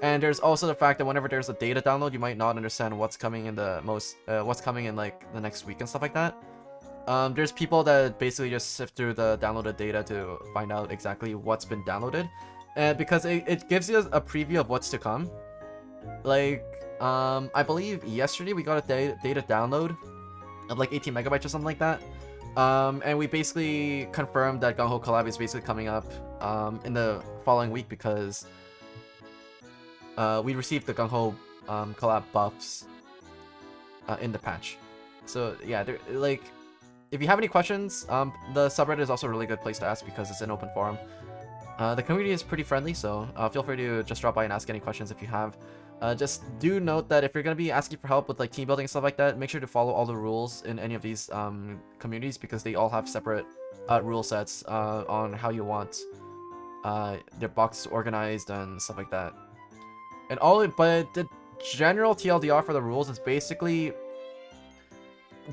And there's also the fact that whenever there's a data download, you might not understand what's coming in what's coming in like the next week and stuff like that. There's people that basically just sift through the downloaded data to find out exactly what's been downloaded, because it gives you a preview of what's to come. Like, I believe yesterday we got a data download of like 18 megabytes or something like that. And we basically confirmed that Gung Ho Collab is basically coming up in the following week, because we received the Gung Ho collab buffs in the patch. So yeah, like, if you have any questions, the subreddit is also a really good place to ask because it's an open forum. The community is pretty friendly, so feel free to just drop by and ask any questions if you have. Just do note that if you're going to be asking for help with like team building and stuff like that, make sure to follow all the rules in any of these communities, because they all have separate rule sets on how you want their boxes organized and stuff like that. And but the general TLDR for the rules is basically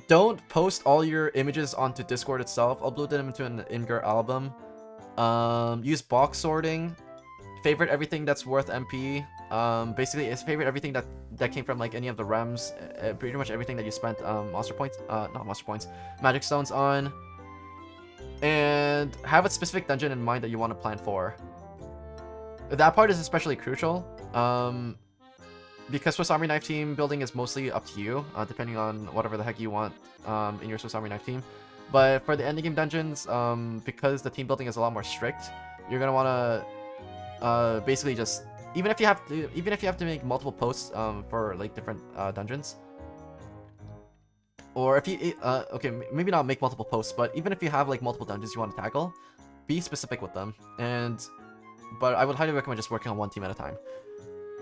don't post all your images onto Discord itself. Upload them into an Imgur album. Use box sorting. Favorite everything that's worth MP. Basically, it's favorite everything that came from like any of the rems. Pretty much everything that you spent not monster points, magic stones on. And have a specific dungeon in mind that you want to plan for. That part is especially crucial. Because Swiss Army Knife team building is mostly up to you, depending on whatever the heck you want in your Swiss Army Knife team. But for the endgame dungeons, because the team building is a lot more strict, you're gonna want to basically just even if you have to make multiple posts for like different dungeons, or if you okay, maybe not make multiple posts, but even if you have like multiple dungeons you want to tackle, be specific with them. But I would highly recommend just working on one team at a time.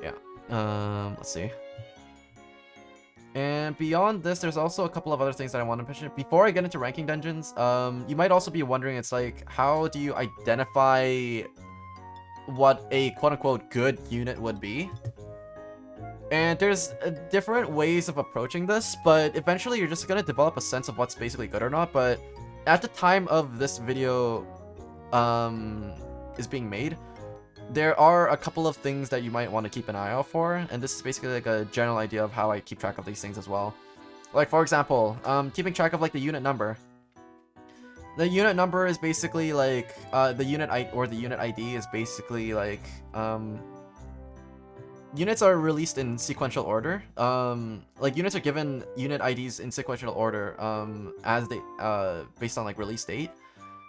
Yeah. Let's see. And beyond this, there's also a couple of other things that I want to mention. Before I get into ranking dungeons, you might also be wondering, it's like, how do you identify what a quote-unquote good unit would be? And there's different ways of approaching this, but eventually you're just gonna develop a sense of what's basically good or not. But at the time of this video is being made, there are a couple of things that you might want to keep an eye out for, and this is basically like a general idea of how I keep track of these things as well. Like, for example, keeping track of like the unit number. The unit number is basically like the unit ID is basically like units are released in sequential order. Like units are given unit IDs in sequential order, as they based on like release date.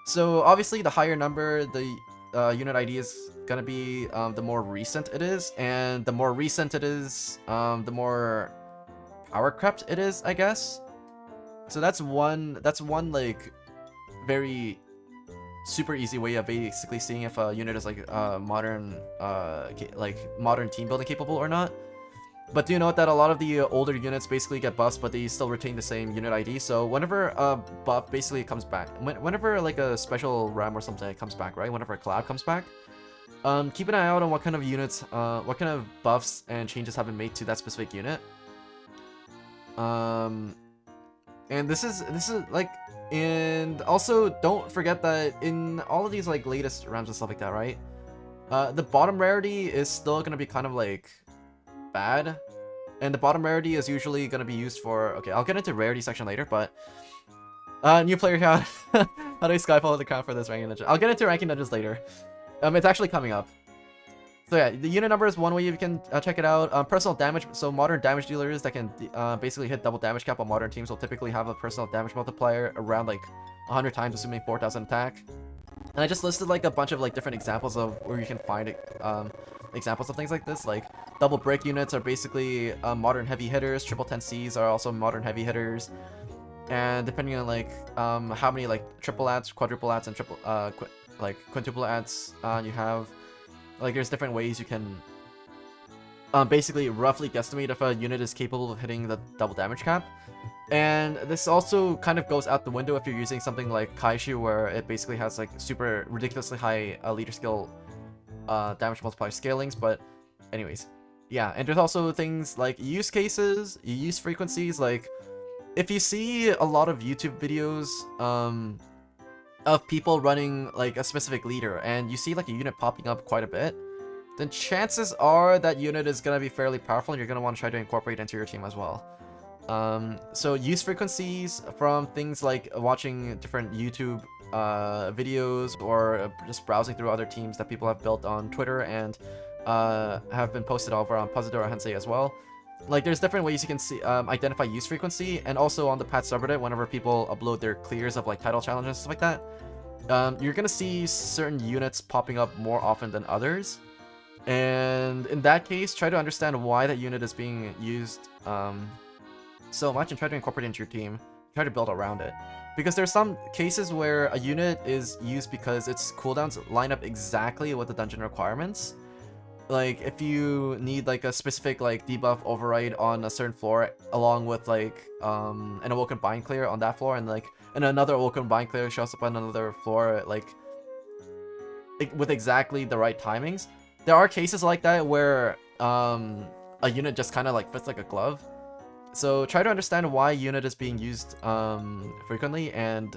So obviously, the higher number the unit ID is gonna be, the more recent it is, and the more recent it is, the more power crept it is, I guess. So that's one like very super easy way of basically seeing if a unit is like modern modern team building capable or not. But do note that a lot of the older units basically get buffs, but they still retain the same unit ID. So whenever a buff basically comes back, whenever like a special RAM or something comes back, right? Whenever a collab comes back, keep an eye out on what kind of units, what kind of buffs and changes have been made to that specific unit. And this is like, and also don't forget that in all of these like latest RAMs and stuff like that, right? The bottom rarity is still gonna be kind of like bad, and the bottom rarity is usually going to be used for, okay, I'll get into rarity section later, but new player count. How do I skyfall the count for this ranking dungeon? I'll get into ranking dungeons later. It's actually coming up. So yeah, the unit number is one way you can check it out. Personal damage, so modern damage dealers that can basically hit double damage cap on modern teams will typically have a personal damage multiplier around like 100 times, assuming 4,000 attack. And I just listed like a bunch of like different examples of where you can find it, examples of things like this. Like double break units are basically modern heavy hitters. Triple 10Cs are also modern heavy hitters. And depending on like how many like triple adds, quadruple adds, and quintuple adds you have, like there's different ways you can basically roughly guesstimate if a unit is capable of hitting the double damage cap. And this also kind of goes out the window if you're using something like Kaiju, where it basically has like super ridiculously high leader skill damage multiplier scalings. But anyways, yeah, and there's also things like use cases, use frequencies. Like if you see a lot of YouTube videos of people running like a specific leader, and you see like a unit popping up quite a bit, then chances are that unit is going to be fairly powerful, and you're going to want to try to incorporate into your team as well. So use frequencies from things like watching different YouTube videos, or just browsing through other teams that people have built on Twitter and have been posted over on Puzzledora Hensei as well. Like there's different ways you can see identify use frequency, and also on the Pat subreddit, whenever people upload their clears of like title challenges and stuff like that, you're gonna see certain units popping up more often than others. And in that case, try to understand why that unit is being used so much, and try to incorporate it into your team. Try to build around it. Because there's some cases where a unit is used because its cooldowns line up exactly with the dungeon requirements. Like if you need like a specific like debuff override on a certain floor, along with like an awoken bind clear on that floor, and another awoken bind clear shows up on another floor, like with exactly the right timings. There are cases like that where a unit just kind of like fits like a glove. So try to understand why unit is being used frequently, and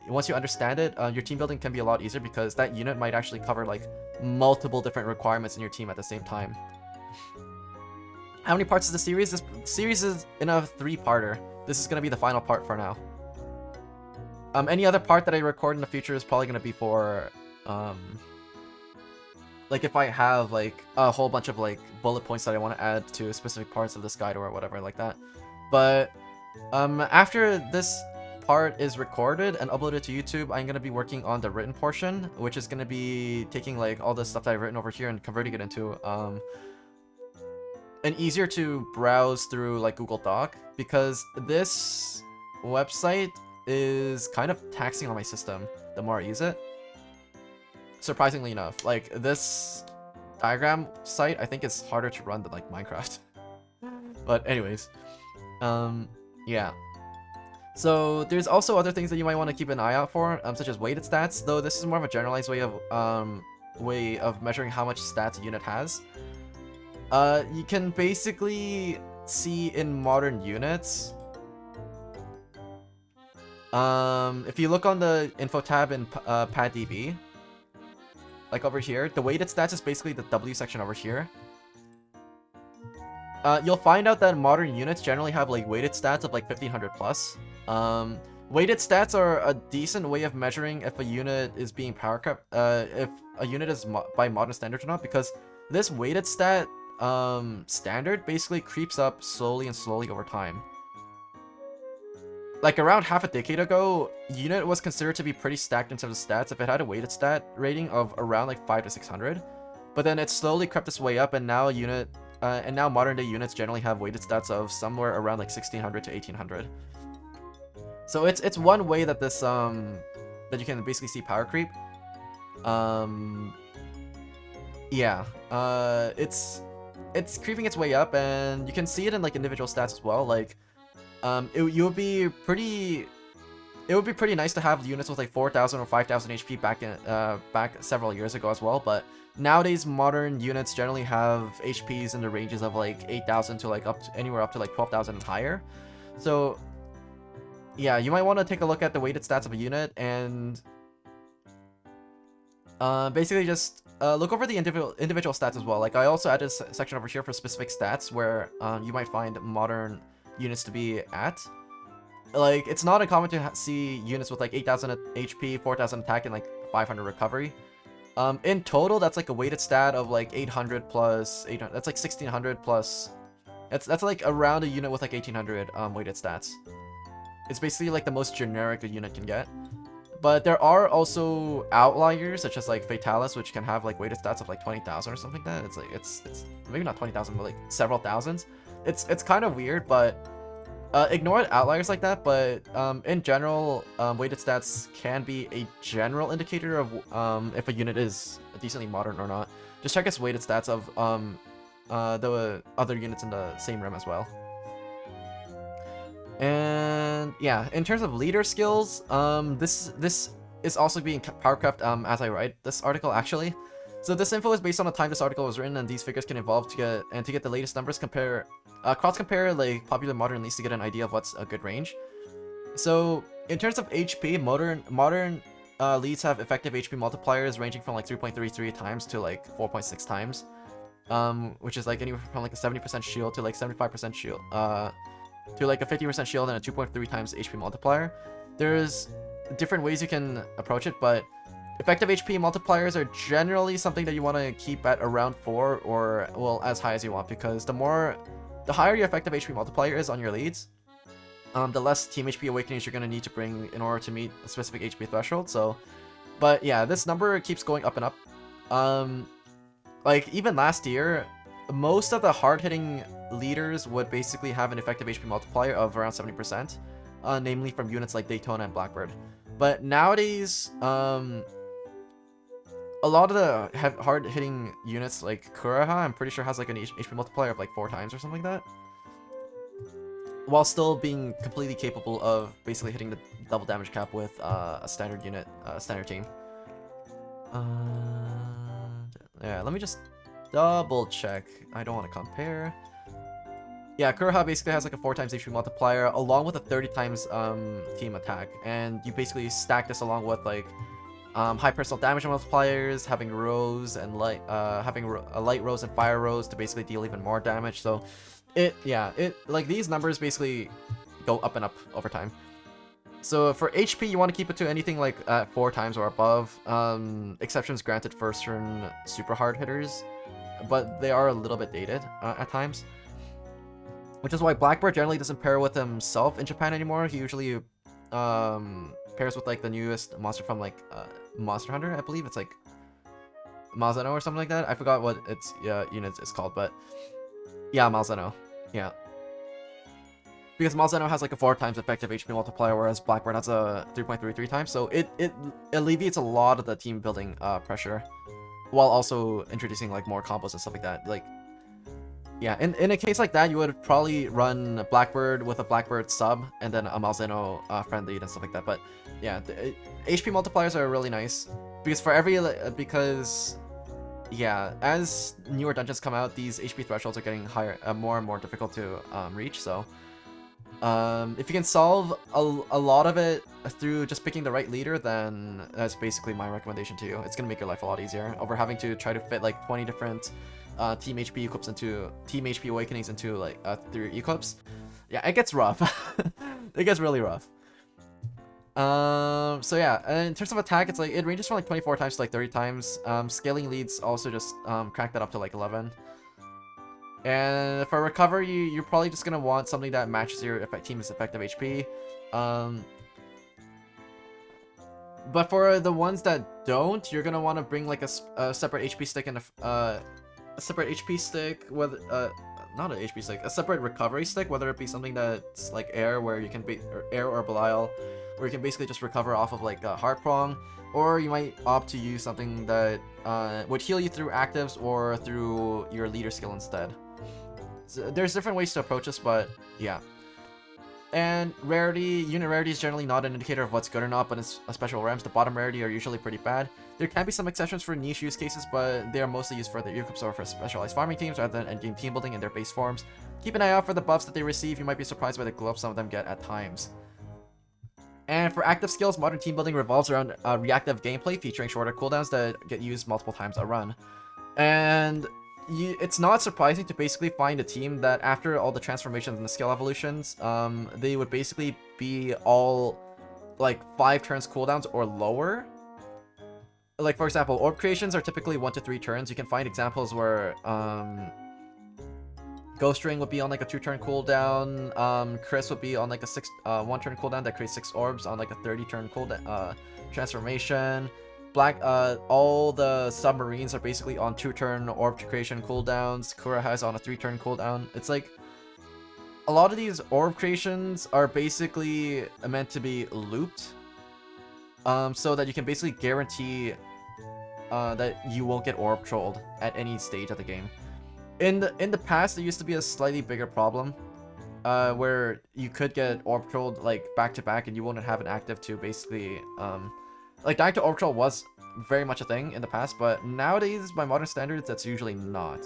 once you understand it, your team building can be a lot easier, because that unit might actually cover like multiple different requirements in your team at the same time. How many parts is the series? This series is in a 3-parter. This is going to be the final part for now. Any other part that I record in the future is probably going to be for like if I have like a whole bunch of like bullet points that I want to add to specific parts of this guide or whatever like that. But after this part is recorded and uploaded to YouTube, I'm going to be working on the written portion, which is going to be taking like all the stuff that I've written over here and converting it into an easier to browse through like Google Doc, because this website is kind of taxing on my system the more I use it. Surprisingly enough, like this diagram site I think is harder to run than like Minecraft. But anyways, yeah. So there's also other things that you might want to keep an eye out for, such as weighted stats, though this is more of a generalized way of measuring how much stats a unit has. You can basically see in modern units, if you look on the info tab in PadDB, like over here, the weighted stats is basically the W section over here. You'll find out that modern units generally have like weighted stats of like 1500 plus. Weighted stats are a decent way of measuring if a unit is being power crept, if a unit is by modern standards or not, because this weighted stat standard basically creeps up slowly and slowly over time. Like around half a decade ago, unit was considered to be pretty stacked in terms of stats if it had a weighted stat rating of around like 5 to 600. But then it slowly crept its way up, and now modern day units generally have weighted stats of somewhere around like 1600 to 1800. So it's one way that this that you can basically see power creep. Yeah, it's creeping its way up, and you can see it in like individual stats as well. Like, it would be pretty nice to have units with like 4,000 or 5,000 HP back several years ago as well. But nowadays, modern units generally have HPs in the ranges of like 8,000 to like anywhere up to like 12,000 and higher. So yeah, you might want to take a look at the weighted stats of a unit and basically just look over the individual stats as well. Like, I also added a section over here for specific stats where you might find modern units to be at. Like, it's not uncommon to see units with like 8,000 HP, 4,000 attack, and like 500 recovery. In total, that's like a weighted stat of like 800 plus 800. That's like 1,600 plus. That's like around a unit with like 1,800 weighted stats. It's basically like the most generic a unit can get. But there are also outliers, such as like Fatalis, which can have like weighted stats of like 20,000 or something like that. It's like it's maybe not 20,000, but like several thousands. It's kind of weird, but ignore outliers like that. But in general, weighted stats can be a general indicator of if a unit is decently modern or not. Just check its weighted stats of the other units in the same realm as well. And yeah, in terms of leader skills, this is also being powercraft as I write this article actually. So this info is based on the time this article was written, and these figures can evolve to get the latest numbers. Cross compare like popular modern leads to get an idea of what's a good range. So in terms of HP, modern leads have effective HP multipliers ranging from like 3.33 times to like 4.6 times, which is like anywhere from like a 70% shield to like 75% shield. To like a 50% shield and a 2.3 times HP multiplier. There's different ways you can approach it, but effective HP multipliers are generally something that you want to keep at around 4 or, well, as high as you want, because the higher your effective HP multiplier is on your leads, the less team HP awakenings you're going to need to bring in order to meet a specific HP threshold. So, but yeah, this number keeps going up and up. Like even last year, most of the hard-hitting leaders would basically have an effective HP multiplier of around 70%, namely from units like Daytona and Blackbird. But nowadays, a lot of the hard-hitting units like Kuraha, I'm pretty sure has like an HP multiplier of like 4 times or something like that, while still being completely capable of basically hitting the double damage cap with a standard unit, standard team. Yeah, let me just double check. I don't want to compare. Yeah, Kuroha basically has like a 4 times HP multiplier along with a 30 times team attack, and you basically stack this along with like high personal damage multipliers, having Rose and having a light Rose and fire Rose to basically deal even more damage. So like these numbers basically go up and up over time. So for HP, you want to keep it to anything like 4 times or above. Exceptions granted for certain super hard hitters, but they are a little bit dated at times. Which is why Blackbird generally doesn't pair with himself in Japan anymore. He usually pairs with like the newest monster from like Monster Hunter, I believe. It's like Malzeno or something like that. I forgot what its unit is called, but yeah, Malzeno. Yeah. Because Malzeno has like a 4 times effective HP multiplier, whereas Blackbird has a 3.33 times. So it alleviates a lot of the team building pressure, while also introducing like more combos and stuff like that. Like, yeah, in a case like that, you would probably run Blackbird with a Blackbird sub and then a Malzeno friend lead and stuff like that. But yeah, the HP multipliers are really nice because yeah, as newer dungeons come out, these HP thresholds are getting higher, more and more difficult to reach. So if you can solve a lot of it through just picking the right leader, then that's basically my recommendation to you. It's gonna make your life a lot easier over having to try to fit like 20 different team HP equips into team HP awakenings into like 3 equips. Yeah, it gets rough. It gets really rough. So yeah, and in terms of attack, it's like it ranges from like 24 times to like 30 times. Scaling leads also just crank that up to like 11. And for recovery, you're probably just gonna want something that matches your team's effective HP. But for the ones that don't, you're gonna want to bring like a separate HP stick and a separate HP stick, whether not an HP stick, a separate recovery stick, whether it be something that's like air, where you can be or air or Belial, where you can basically just recover off of like a heart prong, or you might opt to use something that would heal you through actives or through your leader skill instead. So there's different ways to approach this, but yeah. And rarity, unit rarity is generally not an indicator of what's good or not, but in special realms, the bottom rarity are usually pretty bad. There can be some exceptions for niche use cases, but they are mostly used for the equips or for specialized farming teams rather than endgame team building in their base forms. Keep an eye out for the buffs that they receive. You might be surprised by the glow ups some of them get at times. And for active skills, modern team building revolves around reactive gameplay featuring shorter cooldowns that get used multiple times a run. And it's not surprising to basically find a team that after all the transformations and the skill evolutions, they would basically be all like 5 turns cooldowns or lower. Like for example, orb creations are typically 1 to 3 turns. You can find examples where Ghost Ring would be on like a 2-turn cooldown. Chris would be on like a 1-turn cooldown that creates 6 orbs on like a 30-turn cooldown transformation. All the submarines are basically on 2-turn orb creation cooldowns. Kura has on a 3-turn cooldown. It's like a lot of these orb creations are basically meant to be looped, so that you can basically guarantee that you won't get orb trolled at any stage of the game. In the past, there used to be a slightly bigger problem, where you could get orb trolled like back to back, and you wouldn't have an active to basically like dying to orb troll was very much a thing in the past, but nowadays by modern standards that's usually not.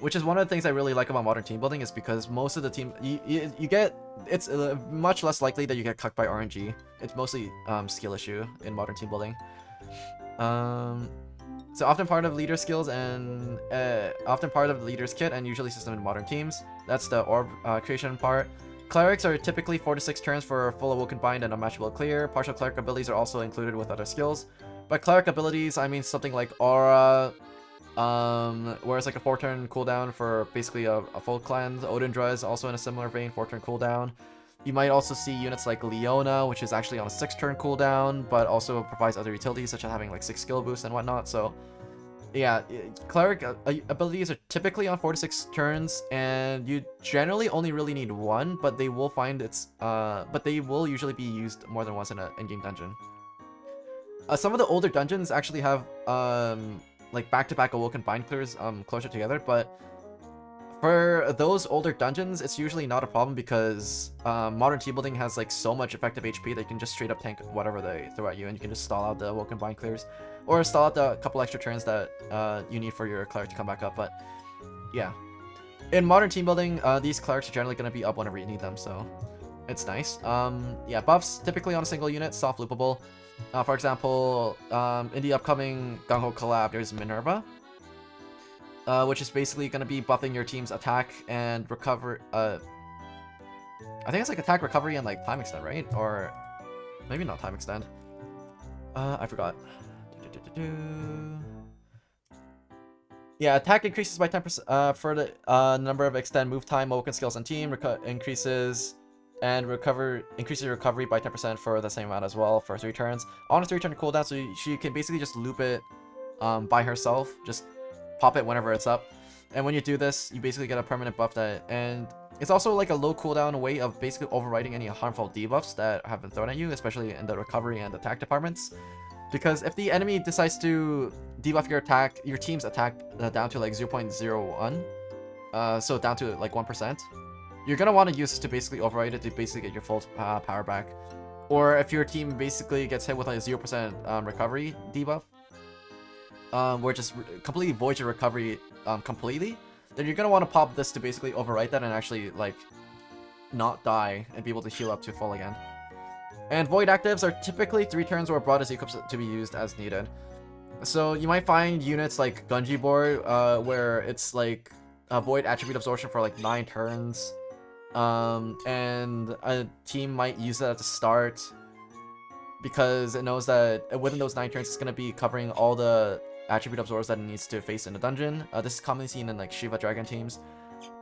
Which is one of the things I really like about modern team building, is because most of the team you get, it's much less likely that you get cucked by RNG. It's mostly skill issue in modern team building. So often part of leader skills and often part of the leader's kit and usually system in modern teams. That's the orb creation part. Clerics are typically 4 to 6 turns for full awoken bind and unmatchable clear. Partial cleric abilities are also included with other skills. By cleric abilities, I mean something like aura, where it's like a 4-turn cooldown for basically a full cleanse. Odindra is also in a similar vein, 4-turn cooldown. You might also see units like Leona, which is actually on a 6-turn cooldown, but also provides other utilities such as having like 6 skill boosts and whatnot. So yeah, cleric abilities are typically on 4 to 6 turns, and you generally only really need 1, but they will find but they will usually be used more than once in an endgame dungeon. Some of the older dungeons actually have like back-to-back awoken bind clears closer together, but for those older dungeons, it's usually not a problem because modern team building has like so much effective HP that you can just straight up tank whatever they throw at you, and you can just stall out the awoken bind clears, or stall out the couple extra turns that you need for your cleric to come back up. But yeah, in modern team building, these clerics are generally going to be up whenever you need them, so it's nice. Yeah, buffs typically on a single unit, soft loopable. For example, in the upcoming Gung Ho collab, there's Minerva, which is basically going to be buffing your team's attack and recover. I think it's like attack, recovery, and like time extend, right? Or maybe not time extend. I forgot. Yeah, attack increases by 10% for the number of extend move time, awoken skills, and team. Increases increases recovery by 10% for the same amount as well for 3 turns. On a 3-turn cooldown, so she can basically just loop it by herself. Just pop it whenever it's up. And when you do this, you basically get a permanent buff that, and it's also like a low cooldown way of basically overriding any harmful debuffs that have been thrown at you, especially in the recovery and attack departments. Because if the enemy decides to debuff your attack, your team's attack down to like 0.01, so down to like 1%, you're gonna want to use this to basically override it to basically get your full power back. Or if your team basically gets hit with like a 0% recovery debuff, where it just completely voids your recovery completely, then you're gonna want to pop this to basically overwrite that and actually like not die and be able to heal up to full again. And void actives are typically 3 turns or brought as equips to be used as needed. So you might find units like Gunji Board, where it's like a void attribute absorption for like 9 turns, and a team might use that at the start because it knows that within those 9 turns it's gonna be covering all the attribute absorbs that it needs to face in a dungeon. This is commonly seen in like Shiva Dragon teams.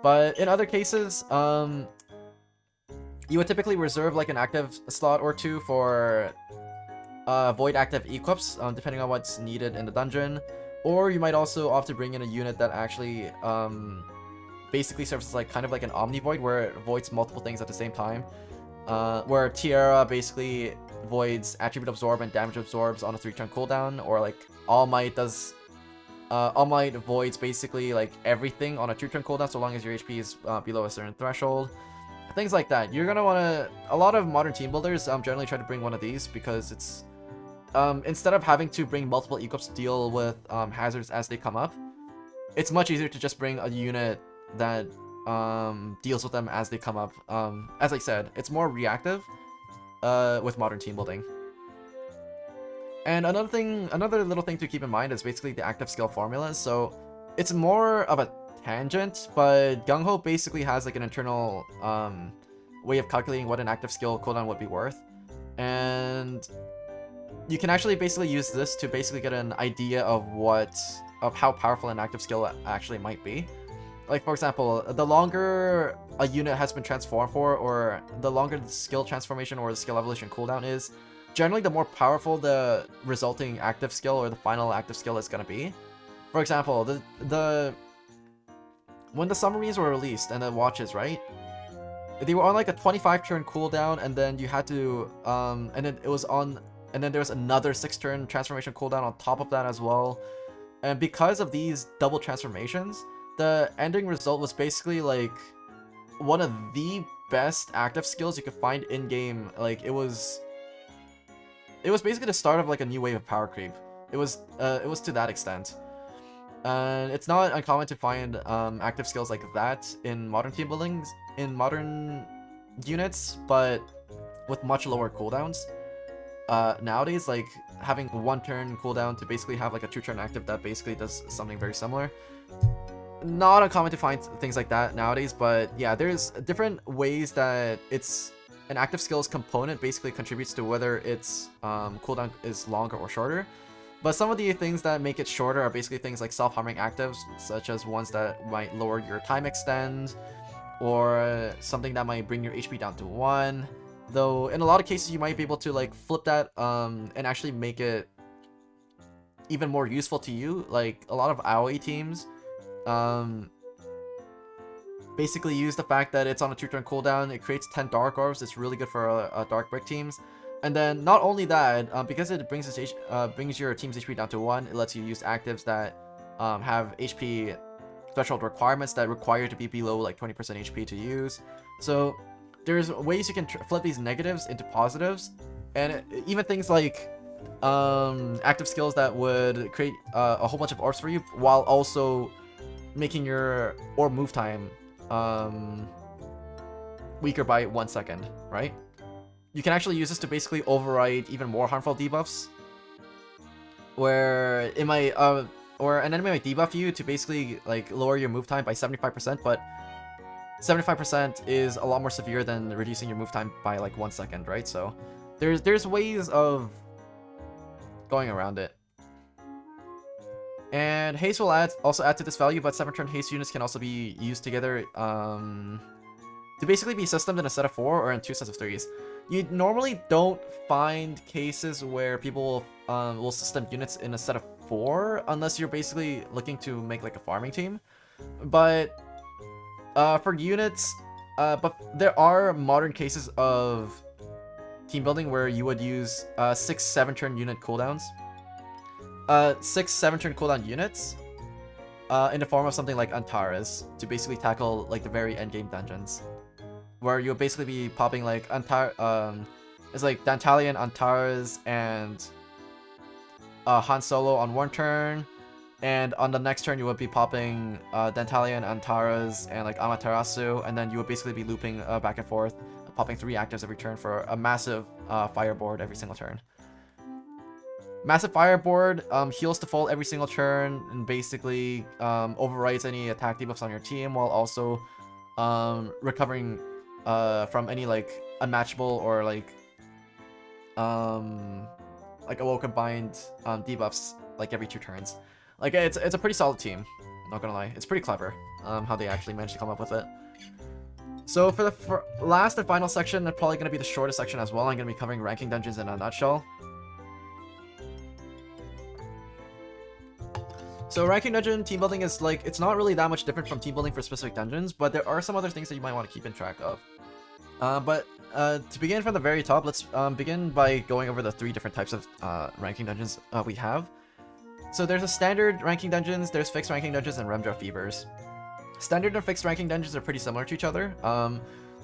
But in other cases, you would typically reserve like an active slot or two for void active equips, depending on what's needed in the dungeon. Or you might also opt to bring in a unit that actually basically serves as like kind of like an omni void, where it voids multiple things at the same time. Where Tiara basically voids attribute absorb and damage absorbs on a 3-turn cooldown, or like All Might does. All Might voids basically like everything on a 2-turn cooldown, so long as your HP is below a certain threshold. Things like that. You're gonna wanna. A lot of modern team builders generally try to bring one of these because it's instead of having to bring multiple equips to deal with hazards as they come up, it's much easier to just bring a unit that deals with them as they come up. As I said, it's more reactive with modern team building. And another little thing to keep in mind is basically the active skill formulas. So it's more of a tangent, but Gung Ho basically has like an internal way of calculating what an active skill cooldown would be worth. And you can actually basically use this to basically get an idea of how powerful an active skill actually might be. Like, for example, the longer a unit has been transformed for, or the longer the skill transformation or the skill evolution cooldown is, generally the more powerful the resulting active skill or the final active skill is going to be. For example, when the submarines were released and the watches, right? They were on like a 25-turn cooldown, and then you had to, and then it was on, and then there was another 6-turn transformation cooldown on top of that as well. And because of these double transformations, the ending result was basically like one of the best active skills you could find in game. Like it was basically the start of like a new wave of power creep. It was to that extent. And it's not uncommon to find active skills like that in modern team buildings, in modern units, but with much lower cooldowns. Nowadays, like having 1-turn cooldown to basically have like a 2-turn active that basically does something very similar. Not uncommon to find things like that nowadays, but yeah, there's different ways that it's an active skills component basically contributes to whether its cooldown is longer or shorter. But some of the things that make it shorter are basically things like self-harming actives, such as ones that might lower your time extend, or something that might bring your HP down to 1. Though in a lot of cases you might be able to like flip that and actually make it even more useful to you. Like a lot of AoE teams basically use the fact that it's on a 2-turn cooldown. It creates 10 Dark Orbs. It's really good for Dark Brick teams. And then not only that, because it brings your team's HP down to 1, it lets you use actives that have HP threshold requirements that require you to be below like 20% HP to use. So there's ways you can flip these negatives into positives, and even things like active skills that would create a whole bunch of orbs for you while also making your orb move time weaker by 1 second, right? You can actually use this to basically override even more harmful debuffs, where it might or an enemy might debuff you to basically like lower your move time by 75%, but 75% is a lot more severe than reducing your move time by like 1 second, right? So there's ways of going around it. And haste will also add to this value, but 7-turn haste units can also be used together to basically be systemed in a set of 4 or in 2 sets of 3s. You normally don't find cases where people will system units in a set of 4 unless you're basically looking to make like a farming team. But for units, but there are modern cases of team building where you would use 6 7-turn unit cooldowns. 6 7-turn cooldown units in the form of something like Antares to basically tackle like the very endgame dungeons, where you'll basically be popping like it's like Dantalian, Antares, and Han Solo on 1 turn, and on the next turn you would be popping Dantalian, Antares, and like Amaterasu, and then you would basically be looping back and forth, popping 3 actives every turn for a massive fireboard every single turn. Massive Fireboard heals to full every single turn and basically overrides any attack debuffs on your team, while also recovering from any like unmatchable or like awoken bind debuffs like every 2 turns. Like, it's a pretty solid team. Not gonna lie, it's pretty clever. How they actually managed to come up with it. So for the last and final section, it's probably gonna be the shortest section as well. I'm gonna be covering ranking dungeons in a nutshell. So ranking dungeon team building is like, it's not really that much different from team building for specific dungeons, but there are some other things that you might want to keep in track of. To begin from the very top, let's begin by going over the 3 different types of ranking dungeons we have. So there's a standard ranking dungeons, there's fixed ranking dungeons, and Remdra Fevers. Standard and fixed ranking dungeons are pretty similar to each other.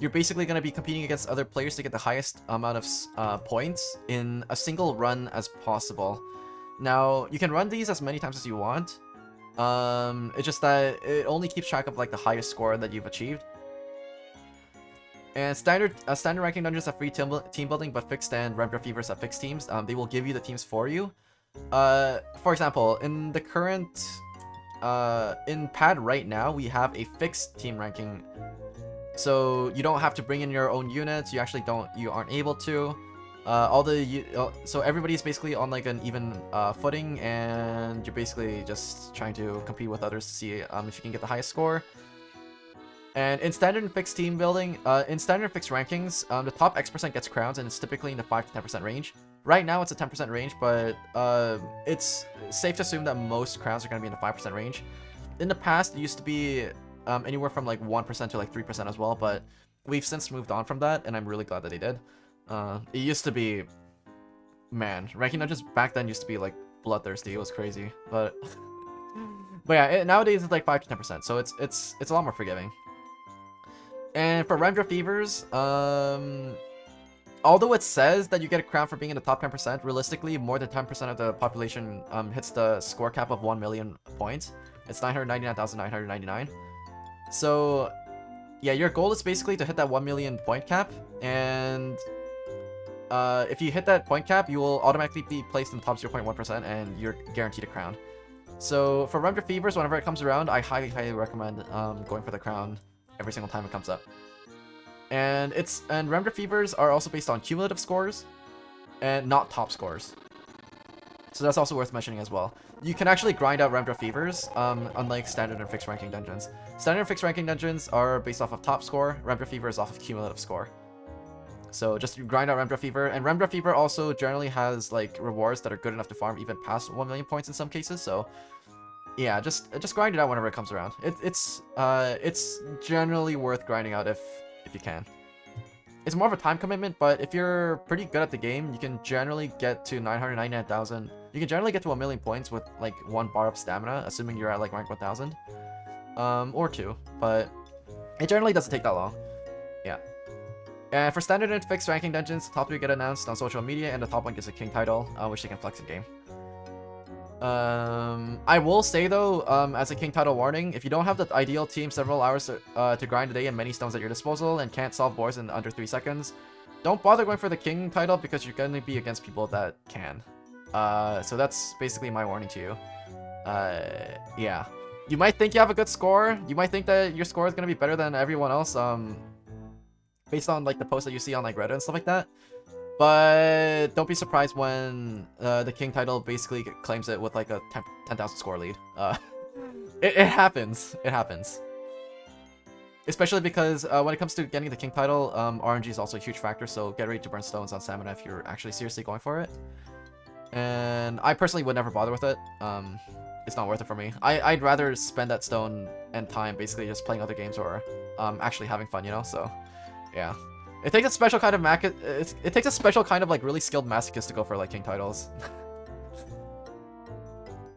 You're basically going to be competing against other players to get the highest amount of points in a single run as possible. Now, you can run these as many times as you want. It's just that it only keeps track of like the highest score that you've achieved. And standard ranking dungeons have free team building, but fixed and Remdra Fevers have fixed teams. They will give you the teams for you. For example, in the current in pad right now, we have a fixed team ranking. So you don't have to bring in your own units. You aren't able to. So everybody's basically on like an even footing, and you're basically just trying to compete with others to see if you can get the highest score. And in standard and fixed team building, in standard and fixed rankings, the top X% gets crowns, and it's typically in the 5 to 10% range. Right now it's a 10% range, but it's safe to assume that most crowns are going to be in the 5% range. In the past, it used to be anywhere from like 1% to like 3% as well, but we've since moved on from that, and I'm really glad that they did. It used to be, man, ranking dungeons back then used to be like bloodthirsty. It was crazy, but yeah, nowadays it's like 5 to 10%, so it's a lot more forgiving. And for Remdra Fevers, although it says that you get a crown for being in the top 10%, realistically, more than 10% of the population hits the score cap of 1 million points. It's 999,999. So yeah, your goal is basically to hit that 1 million point cap, and if you hit that point cap, you will automatically be placed in the top 0.1%, and you're guaranteed a crown. So for Remdra Fevers, whenever it comes around, I highly recommend going for the crown every single time it comes up. And Remdra Fevers are also based on cumulative scores, and not top scores. So that's also worth mentioning as well. You can actually grind out Remdra Fevers, unlike standard and fixed ranking dungeons. Standard and fixed ranking dungeons are based off of top score, Remdra Fever is off of cumulative score. So just grind out Remdra Fever, and Remdra Fever also generally has like rewards that are good enough to farm even past 1 million points in some cases, so yeah, just grind it out whenever it comes around. It's generally worth grinding out if you can. It's more of a time commitment, but if you're pretty good at the game, you can generally get to 999,000. You can generally get to 1 million points with like 1 bar of stamina, assuming you're at like rank 1000. Or 2, but it generally doesn't take that long. Yeah. And for standard and fixed ranking dungeons, the top 3 get announced on social media, and the top 1 gets a king title, which they can flex in game. I will say though, as a king title warning, if you don't have the ideal team, several hours to grind a day, and many stones at your disposal, and can't solve boars in under 3 seconds, don't bother going for the king title, because you're going to be against people that can. So that's basically my warning to you. Yeah. You might think you have a good score, you might think that your score is going to be better than everyone else, based on like the posts that you see on like Reddit and stuff like that. But don't be surprised when the king title basically claims it with like a 10,000 score lead. It happens. It happens. Especially because when it comes to getting the king title, RNG is also a huge factor, so get ready to burn stones on stamina if you're actually seriously going for it. And I personally would never bother with it. It's not worth it for me. I'd rather spend that stone and time basically just playing other games or actually having fun, you know? So, yeah. It takes a special kind of it takes a special kind of like really skilled masochist to go for like king titles.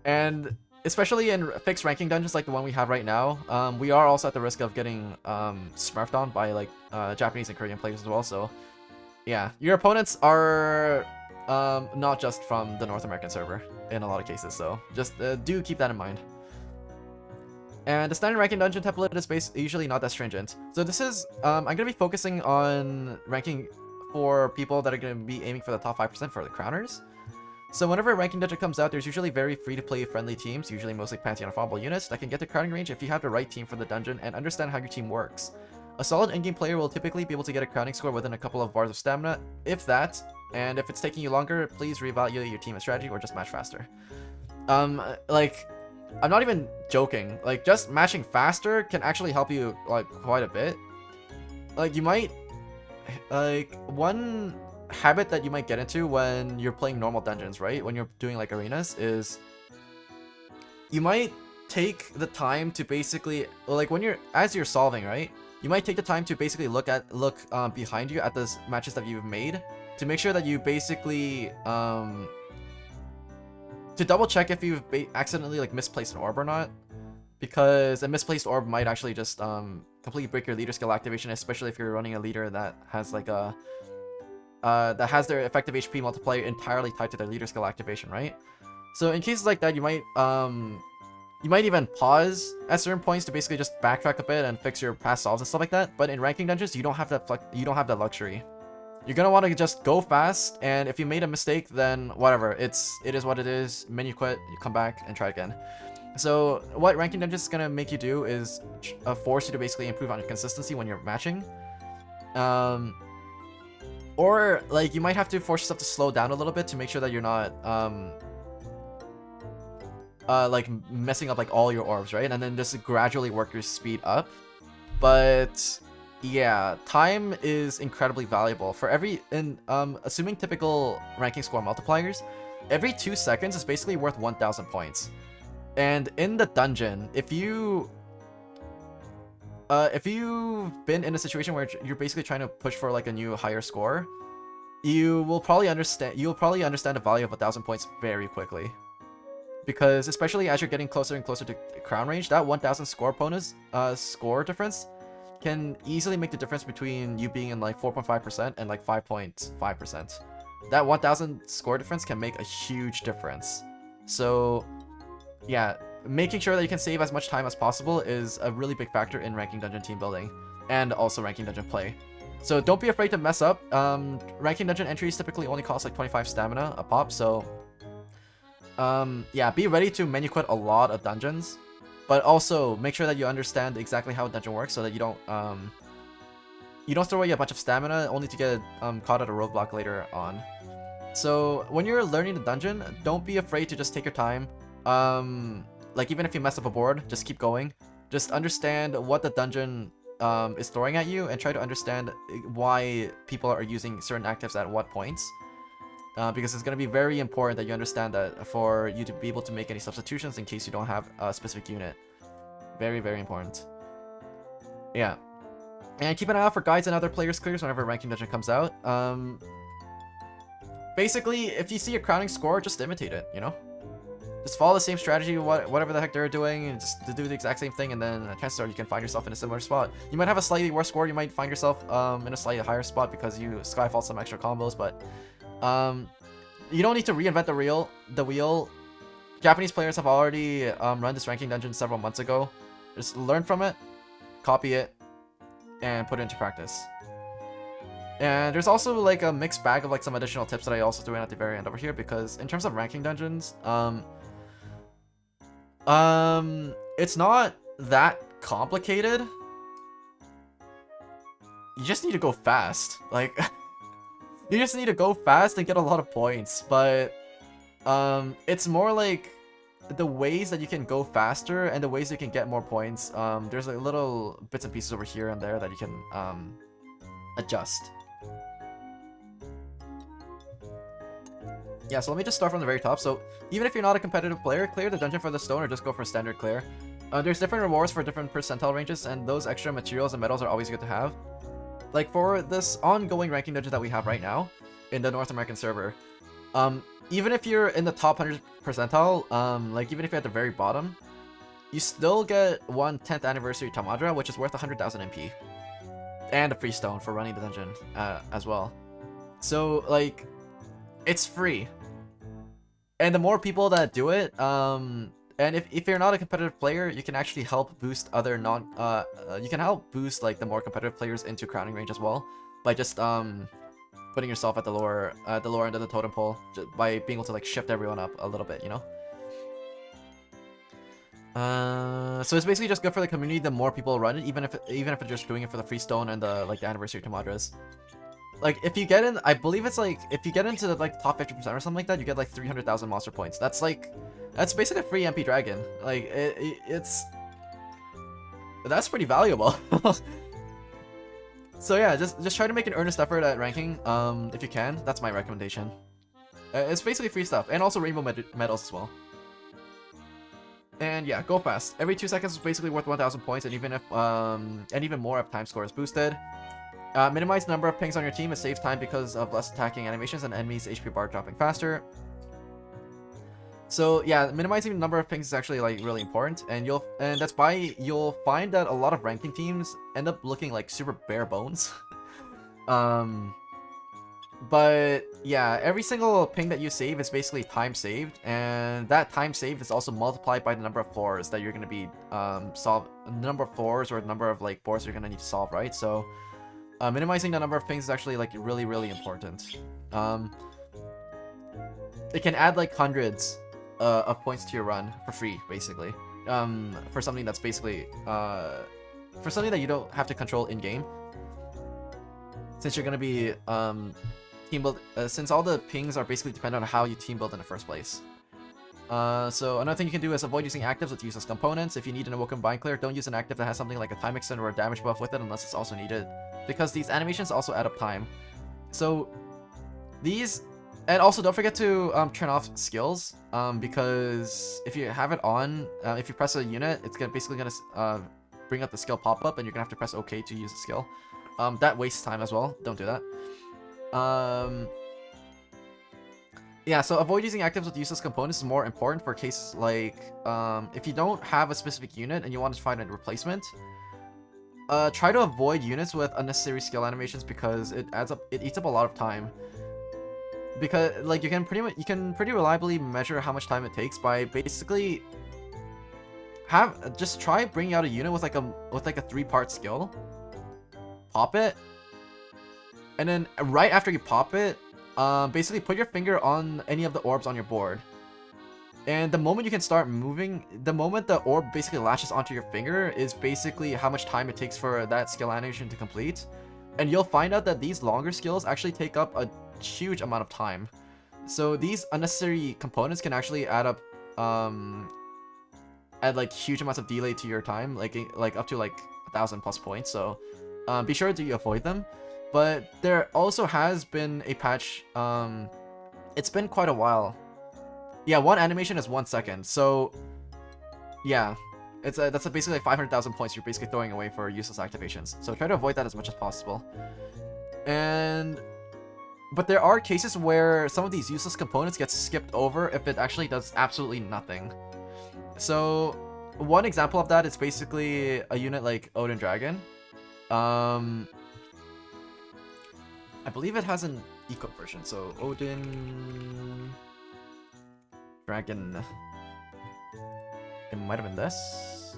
And especially in fixed ranking dungeons like the one we have right now, we are also at the risk of getting smurfed on by like Japanese and Korean players as well. So yeah, your opponents are not just from the North American server in a lot of cases. So just do keep that in mind. And the standard ranking dungeon template is usually not that stringent. So this is, I'm going to be focusing on ranking for people that are going to be aiming for the top 5% for the crowners. So whenever a ranking dungeon comes out, there's usually very free-to-play friendly teams, usually mostly Pantheon farmable units, that can get to crowning range if you have the right team for the dungeon and understand how your team works. A solid endgame player will typically be able to get a crowning score within a couple of bars of stamina, if that, and if it's taking you longer, please reevaluate your team and strategy or just match faster. I'm not even joking. Like, just matching faster can actually help you, like, quite a bit. Like, you might... Like, one habit that you might get into when you're playing normal dungeons, right? When you're doing, like, arenas, is... You might take the time to basically... Like, when you're... As you're solving, right? You might take the time to basically look behind you at the matches that you've made to make sure that you basically... to double check if you've accidentally like misplaced an orb or not, because a misplaced orb might actually just completely break your leader skill activation, especially if you're running a leader that has like a that has their effective HP multiplier entirely tied to their leader skill activation, right? So in cases like that, you might even pause at certain points to basically just backtrack a bit and fix your past solves and stuff like that. But in ranking dungeons, you don't have that that luxury. You're gonna want to just go fast, and if you made a mistake, then whatever. It is what it is. Menu quit, you come back and try again. So what ranking dungeons is gonna make you do is force you to basically improve on your consistency when you're matching. Or like you might have to force yourself to slow down a little bit to make sure that you're not like messing up like all your orbs, right? And then just gradually work your speed up. But yeah, time is incredibly valuable. For assuming typical ranking score multipliers, every 2 seconds is basically worth 1,000 points. And in the dungeon, if you've been in a situation where you're basically trying to push for like a new higher score, you'll probably understand the value of 1,000 points very quickly. Because especially as you're getting closer and closer to crown range, that 1,000 score bonus score difference can easily make the difference between you being in like 4.5% and like 5.5%. That 1,000 score difference can make a huge difference. So yeah, making sure that you can save as much time as possible is a really big factor in ranking dungeon team building and also ranking dungeon play. So don't be afraid to mess up. Ranking dungeon entries typically only cost like 25 stamina a pop, so yeah, be ready to menu quit a lot of dungeons. But also, make sure that you understand exactly how a dungeon works so that you don't throw away a bunch of stamina only to get caught at a roadblock later on. So, when you're learning the dungeon, don't be afraid to just take your time. Like, even if you mess up a board, just keep going. Just understand what the dungeon is throwing at you and try to understand why people are using certain actives at what points. Because it's going to be very important that you understand that for you to be able to make any substitutions in case you don't have a specific unit. Very, very important. Yeah. And keep an eye out for guides and other players' clears whenever a ranking dungeon comes out. Basically, if you see a crowning score, just imitate it, you know? Just follow the same strategy, whatever the heck they're doing, and just to do the exact same thing, and then chances are you can find yourself in a similar spot. You might have a slightly worse score, you might find yourself in a slightly higher spot because you skyfall some extra combos, but you don't need to reinvent the wheel. Japanese players have already run this ranking dungeon several months ago. Just learn from it, copy it, and put it into practice. And there's also like a mixed bag of like some additional tips that I also threw in at the very end over here, because in terms of ranking dungeons, it's not that complicated. You just need to go fast. Like you just need to go fast and get a lot of points, but it's more like the ways that you can go faster and the ways you can get more points. There's like little bits and pieces over here and there that you can adjust. Yeah, so let me just start from the very top. So even if you're not a competitive player, clear the dungeon for the stone or just go for standard clear. There's different rewards for different percentile ranges, and those extra materials and medals are always good to have. Like for this ongoing ranking dungeon that we have right now in the North American server, even if you're in the top 100 percentile, like even if you're at the very bottom, you still get one 10th anniversary Tamadra, which is worth 100,000 MP. And a free stone for running the dungeon as well. So like, it's free. And the more people that do it, and if you're not a competitive player, you can actually help boost other you can help boost like the more competitive players into crowning range as well by just putting yourself at the lower end of the totem pole by being able to like shift everyone up a little bit, you know. So it's basically just good for the community. The more people run it, even if they're just doing it for the free stone and the like the anniversary Tamadras. Like if you get in, I believe it's like if you get into the like top 50% or something like that, you get like 300,000 monster points. That's like That's basically a free MP dragon. Like, it's... That's pretty valuable. So yeah, just try to make an earnest effort at ranking, if you can. That's my recommendation. It's basically free stuff, and also rainbow medals as well. And yeah, go fast. Every 2 seconds is basically worth 1,000 points, and even more if time score is boosted. Minimize the number of pings on your team. It saves time because of less attacking animations and enemies' HP bar dropping faster. So yeah, minimizing the number of pings is actually like really important, and that's why you'll find that a lot of ranking teams end up looking like super bare bones. But yeah, every single ping that you save is basically time saved, and that time saved is also multiplied by the number of floors that you're gonna be the number of floors or the number of like boards you're gonna need to solve, right? So minimizing the number of pings is actually like really important. It can add like hundreds of points to your run for free, basically. For something that's basically for something that you don't have to control in game, since you're gonna be team build, since all the pings are basically dependent on how you team build in the first place. So another thing you can do is avoid using actives with useless components. If you need an awoken bind clear, don't use an active that has something like a time extender or a damage buff with it unless it's also needed, because these animations also add up time. So these, and also don't forget to turn off skills, because if you have it on, if you press a unit, it's basically gonna bring up the skill pop-up, and you're gonna have to press OK to use the skill. That wastes time as well. Don't do that. Yeah, so avoid using actives with useless components is more important for cases like, if you don't have a specific unit and you want to find a replacement, try to avoid units with unnecessary skill animations, because it eats up a lot of time. Because like you can pretty reliably measure how much time it takes by basically just try bringing out a unit with like a 3-part skill, pop it, and then right after you pop it, basically put your finger on any of the orbs on your board. And the moment you can start moving, the moment the orb basically latches onto your finger is basically how much time it takes for that skill animation to complete. And you'll find out that these longer skills actually take up a huge amount of time. So these unnecessary components can actually add up, add like huge amounts of delay to your time, like up to like 1,000 plus points. So be sure to avoid them. But there also has been a patch, it's been quite a while. Yeah, one animation is 1 second, so yeah, that's basically like 500,000 points you're basically throwing away for useless activations. So try to avoid that as much as possible. But there are cases where some of these useless components get skipped over if it actually does absolutely nothing. So one example of that is basically a unit like Odin Dragon. I believe it has an eco version, so Odin Dragon. It might have been this.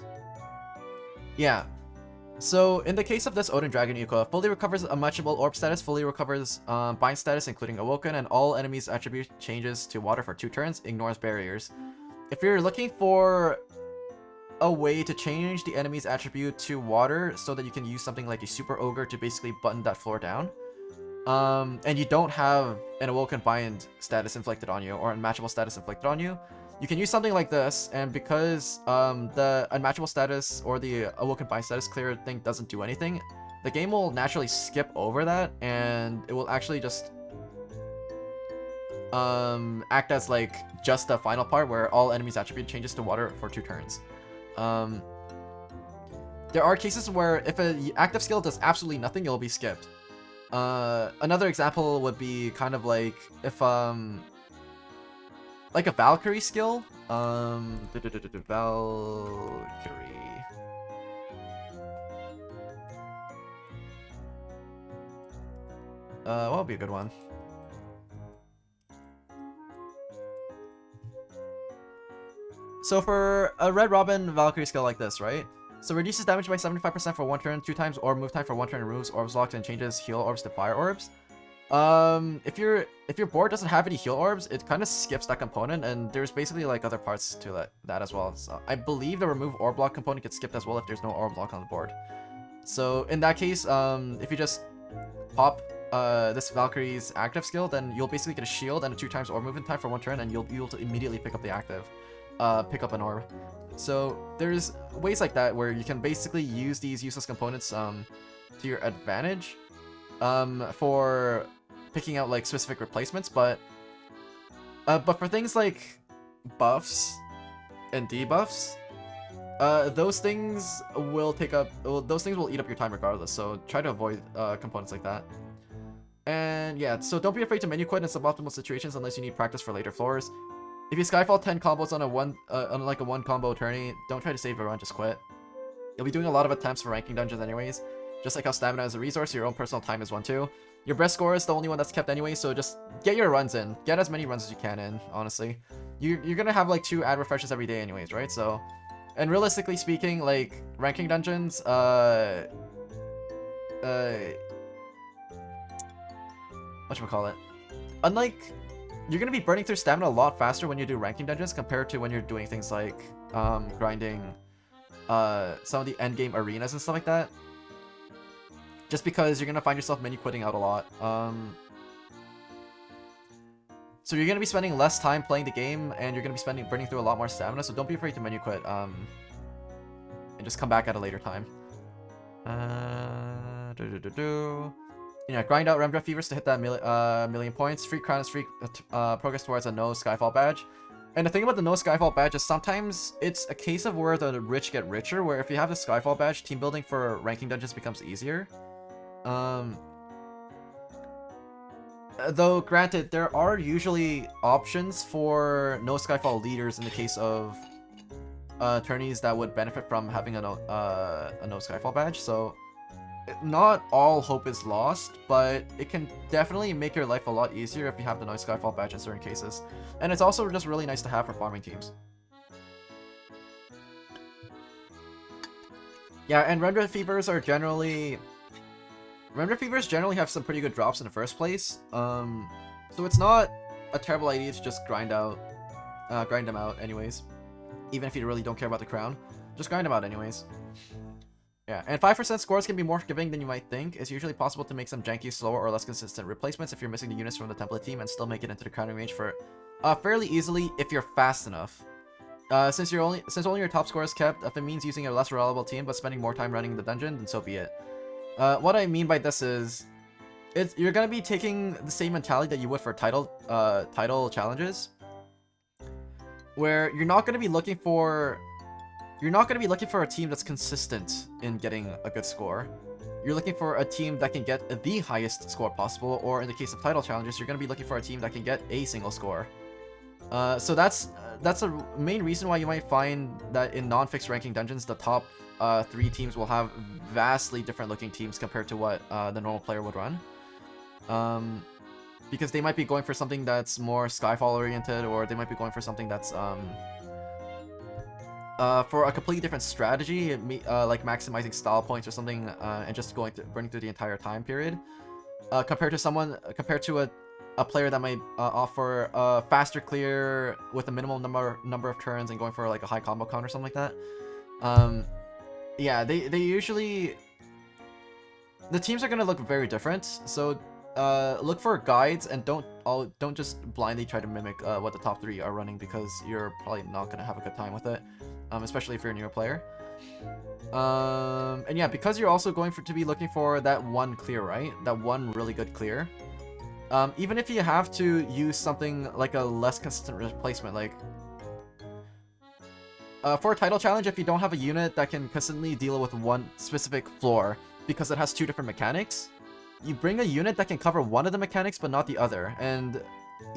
Yeah. So in the case of this Odin Dragon eco, fully recovers a matchable orb status, fully recovers bind status including awoken, and all enemies' attribute changes to water for 2 turns, ignores barriers. If you're looking for a way to change the enemy's attribute to water so that you can use something like a super ogre to basically button that floor down, and you don't have an awoken bind status inflicted on you or unmatchable status inflicted on you, you can use something like this, and because the unmatchable status or the awoken bind status clear thing doesn't do anything, the game will naturally skip over that, and it will actually just act as like just the final part where all enemies' attribute changes to water for 2 turns. There are cases where if an active skill does absolutely nothing, you'll be skipped. Another example would be kind of like if like a Valkyrie skill. Valkyrie. What would be a good one? So for a Red Robin Valkyrie skill like this, right? So reduces damage by 75% for 1 turn, 2 times orb move time for 1 turn, removes orbs locked, and changes heal orbs to fire orbs. If your board doesn't have any heal orbs, it kind of skips that component, and there's basically like other parts to that as well. So I believe the remove orb block component gets skipped as well if there's no orb block on the board. So in that case, if you just pop this Valkyrie's active skill, then you'll basically get a shield and a 2 times orb movement time for 1 turn, and you'll be able to immediately pick up the active. pick up an orb. So there's ways like that where you can basically use these useless components to your advantage for picking out like specific replacements, but for things like buffs and debuffs, those things will take up those things will eat up your time regardless, so try to avoid components like that. And yeah, so don't be afraid to menu quit in suboptimal situations unless you need practice for later floors. If you Skyfall 10 combos on a one combo tourney, don't try to save a run, just quit. You'll be doing a lot of attempts for ranking dungeons anyways. Just like how stamina is a resource, your own personal time is one too. Your best score is the only one that's kept anyway, so just get your runs in. Get as many runs as you can in, honestly. You're gonna have like 2 ad refreshes every day anyways, right? So, and realistically speaking, like, ranking dungeons, whatchamacallit? Unlike, you're gonna be burning through stamina a lot faster when you do ranking dungeons compared to when you're doing things like, grinding, some of the endgame arenas and stuff like that. Just because you're gonna find yourself menu quitting out a lot. So you're gonna be spending less time playing the game, and you're gonna be burning through a lot more stamina. So don't be afraid to menu quit. And just come back at a later time. Yeah, grind out Remdra Fevers to hit that million points. Free crown is free progress towards a no Skyfall badge. And the thing about the no Skyfall badge is sometimes it's a case of where the rich get richer, where if you have the Skyfall badge, team building for ranking dungeons becomes easier. Though granted, there are usually options for no Skyfall leaders in the case of tourneys that would benefit from having a no Skyfall badge, so not all hope is lost, but it can definitely make your life a lot easier if you have the no Skyfall badge in certain cases. And it's also just really nice to have for farming teams. Yeah, and Render Fevers generally have some pretty good drops in the first place. So it's not a terrible idea to just grind them out anyways. Even if you really don't care about the crown, just grind them out anyways. Yeah, and 5% scores can be more forgiving than you might think. It's usually possible to make some janky, slower, or less consistent replacements if you're missing the units from the template team and still make it into the crowning range for fairly easily if you're fast enough. Since only your top score is kept, if it means using a less reliable team but spending more time running the dungeon, then so be it. What I mean by this is, you're gonna be taking the same mentality that you would for title challenges, where you're not gonna be looking for a team that's consistent in getting a good score. You're looking for a team that can get the highest score possible, or in the case of title challenges, you're gonna be looking for a team that can get a single score. So that's a main reason why you might find that in non-fixed ranking dungeons, the top 3 teams will have vastly different looking teams compared to what the normal player would run. Because they might be going for something that's more Skyfall oriented, or they might be going for something that's for a completely different strategy, like maximizing style points or something, and just burning through the entire time period. Compared to a player that might offer a faster clear with a minimal number of turns and going for like a high combo count or something like that. Yeah, they usually, the teams are gonna look very different. So look for guides and don't just blindly try to mimic what the top 3 are running, because you're probably not gonna have a good time with it, especially if you're a newer player. And yeah, because you're also going to be looking for that one clear, right? That one really good clear. Even if you have to use something like a less consistent replacement, like for a title challenge, if you don't have a unit that can consistently deal with one specific floor because it has 2 different mechanics, you bring a unit that can cover one of the mechanics but not the other. And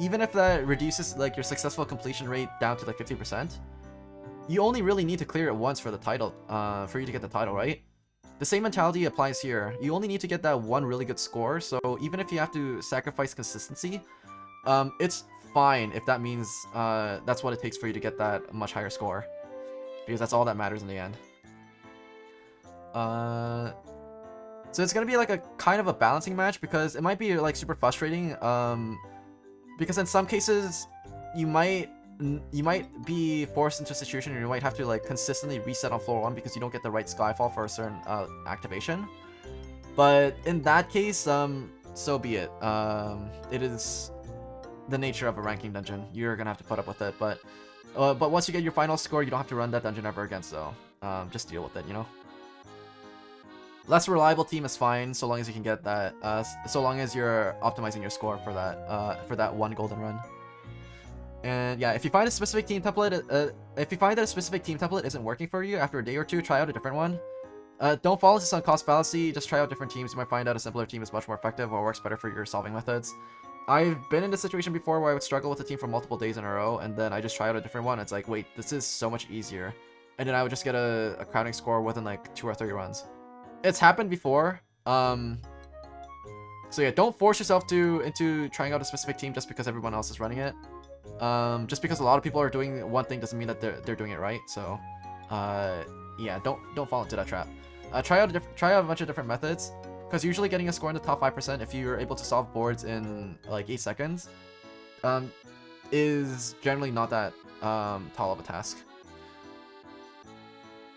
even if that reduces like your successful completion rate down to like 50%, you only really need to clear it once for the title, for you to get the title, right? The same mentality applies here. You only need to get that one really good score, so even if you have to sacrifice consistency, it's fine if that means that's what it takes for you to get that much higher score, because that's all that matters in the end. So it's gonna be like a kind of a balancing match, because it might be like super frustrating, because in some cases you might be forced into a situation where you might have to like consistently reset on floor 1 because you don't get the right Skyfall for a certain activation. But in that case, so be it. It is the nature of a ranking dungeon. You're gonna have to put up with it. But But once you get your final score, you don't have to run that dungeon ever again, so just deal with it, you know? Less reliable team is fine, so long as you can get that, so long as you're optimizing your score for that one golden run. And yeah, if you find a specific team template, if you find that a specific team template isn't working for you after a day or two, try out a different one. Don't fall into sunk cost fallacy, just try out different teams. You might find out a simpler team is much more effective or works better for your solving methods. I've been in this situation before where I would struggle with a team for multiple days in a row, and then I just try out a different one. It's like, wait, this is so much easier. And then I would just get a crowding score within like 2 or 3 runs. It's happened before. So yeah, don't force yourself into trying out a specific team just because everyone else is running it. Just because a lot of people are doing one thing doesn't mean that they're doing it right. So yeah, don't fall into that trap. Try out a bunch of different methods, because usually getting a score in the top 5% if you're able to solve boards in like 8 seconds is generally not that tall of a task.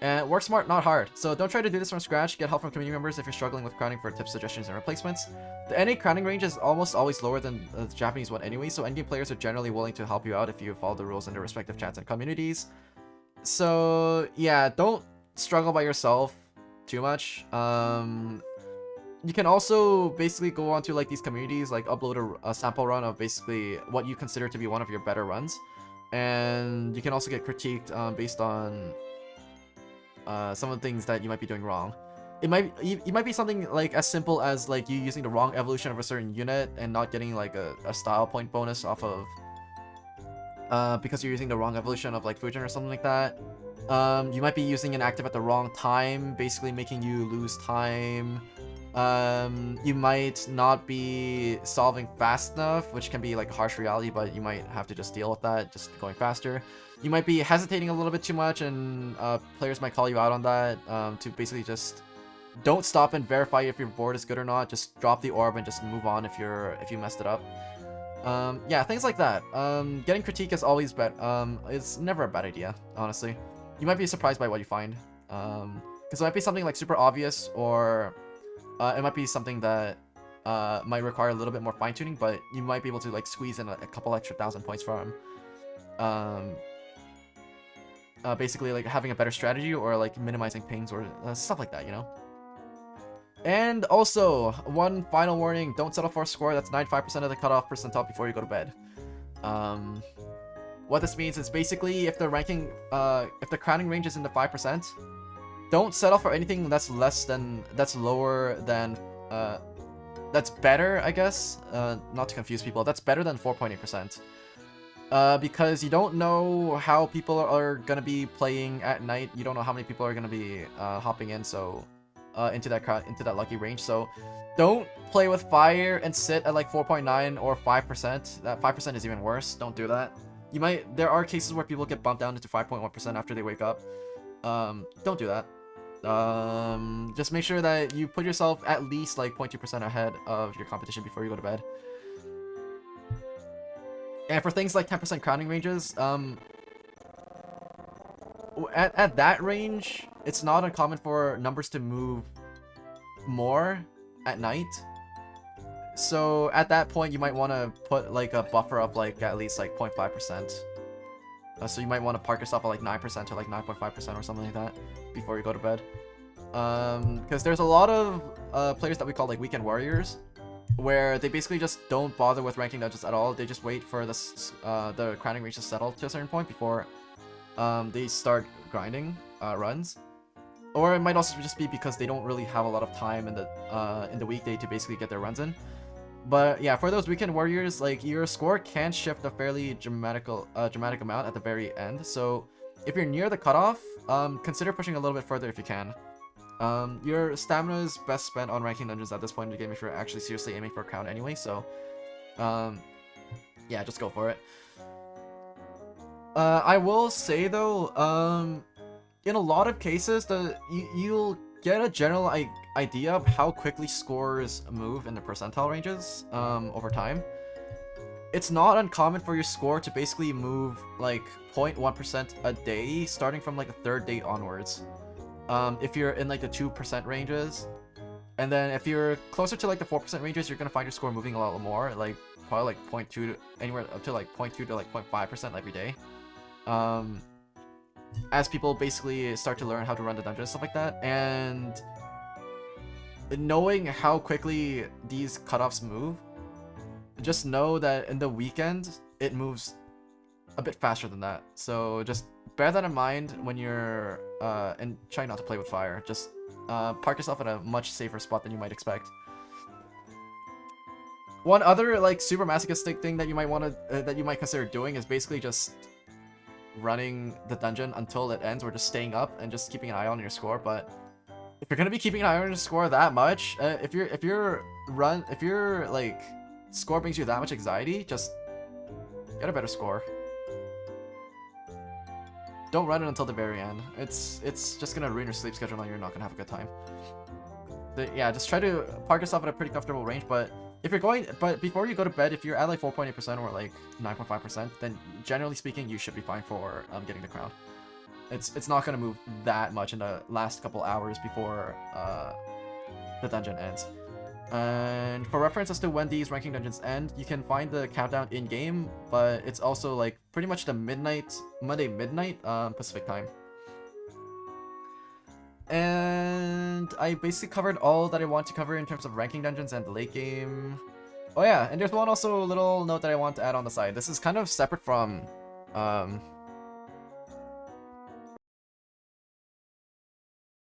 And work smart, not hard. So don't try to do this from scratch. Get help from community members if you're struggling with crowding for tips, suggestions, and replacements. The NA crowding range is almost always lower than the Japanese one anyway, so endgame players are generally willing to help you out if you follow the rules in their respective chats and communities. So yeah, don't struggle by yourself too much. You can also basically go onto like these communities, like upload a sample run of basically what you consider to be one of your better runs, and you can also get critiqued based on some of the things that you might be doing wrong. It might be something like as simple as like you using the wrong evolution of a certain unit and not getting like a style point bonus off of because you're using the wrong evolution of like Fujin or something like that. You might be using an active at the wrong time, basically making you lose time. You might not be solving fast enough, which can be like a harsh reality, but you might have to just deal with that, just going faster. You might be hesitating a little bit too much, and players might call you out on that, to basically just don't stop and verify if your board is good or not. Just drop the orb and just move on if you messed it up. Yeah, things like that. Getting critique is always it's never a bad idea, honestly. You might be surprised by what you find, because it might be something like super obvious, or it might be something that might require a little bit more fine-tuning, but you might be able to like squeeze in a couple extra 1,000 points from basically like having a better strategy, or like minimizing pings, or stuff like that, you know? And also, one final warning, don't settle for a score that's 95% of the cutoff percentile before you go to bed. What this means is basically if the crowning range is in the 5%, don't settle for anything that's lower than, that's better, I guess, not to confuse people, that's better than 4.8%. Because you don't know how people are gonna be playing at night, you don't know how many people are gonna be hopping in, so into that lucky range. So don't play with fire and sit at like 4.9 or 5%. That 5% is even worse. Don't do that. There are cases where people get bumped down into 5.1% after they wake up. Don't do that. Just make sure that you put yourself at least like 0.2% ahead of your competition before you go to bed. And for things like 10% crowning ranges, at that range, it's not uncommon for numbers to move more at night. So at that point, you might want to put like a buffer up like at least like 0.5%. So you might want to park yourself at like 9% or like 9.5% or something like that before you go to bed. Because there's a lot of players that we call like weekend warriors, where they basically just don't bother with ranking dungeons at all. They just wait for the crowning range to settle to a certain point before they start grinding runs. Or it might also just be because they don't really have a lot of time in the weekday to basically get their runs in. But yeah, for those weekend warriors, like your score can shift a fairly dramatic amount at the very end. So if you're near the cutoff, consider pushing a little bit further if you can. Your stamina is best spent on ranking dungeons at this point in the game if you're actually seriously aiming for a crown anyway. So yeah, just go for it. I will say though, in a lot of cases, you'll get a general idea of how quickly scores move in the percentile ranges over time. It's not uncommon for your score to basically move like 0.1% a day, starting from like the 3rd day onwards. If you're in like the 2% ranges, and then if you're closer to like the 4% ranges, you're gonna find your score moving a lot more, like probably like 0.2 to anywhere up to like 0.2 to like 0.5% every day. as people basically start to learn how to run the dungeon and stuff like that, and knowing how quickly these cutoffs move, just know that in the weekend it moves a bit faster than that. So just bear that in mind when you're and try not to play with fire. Just park yourself at a much safer spot than you might expect. One other like super masochistic thing that you might want to that you might consider doing is basically just running the dungeon until it ends, or just staying up and just keeping an eye on your score. But if you're gonna be keeping an eye on your score that much, if your like score brings you that much anxiety, just get a better score. Don't run it until the very end. It's just gonna ruin your sleep schedule and you're not gonna have a good time. But yeah, just try to park yourself at a pretty comfortable range. But if you're going, but before you go to bed, if you're at like 4.8% or like 9.5%, then generally speaking, you should be fine for getting the crown. It's not gonna move that much in the last couple hours before the dungeon ends. And for reference as to when these ranking dungeons end, you can find the countdown in game, but it's also like pretty much the Monday midnight Pacific time. And I basically covered all that I want to cover in terms of ranking dungeons and the late game. Oh yeah, and there's one also little note that I want to add on the side. This is kind of separate from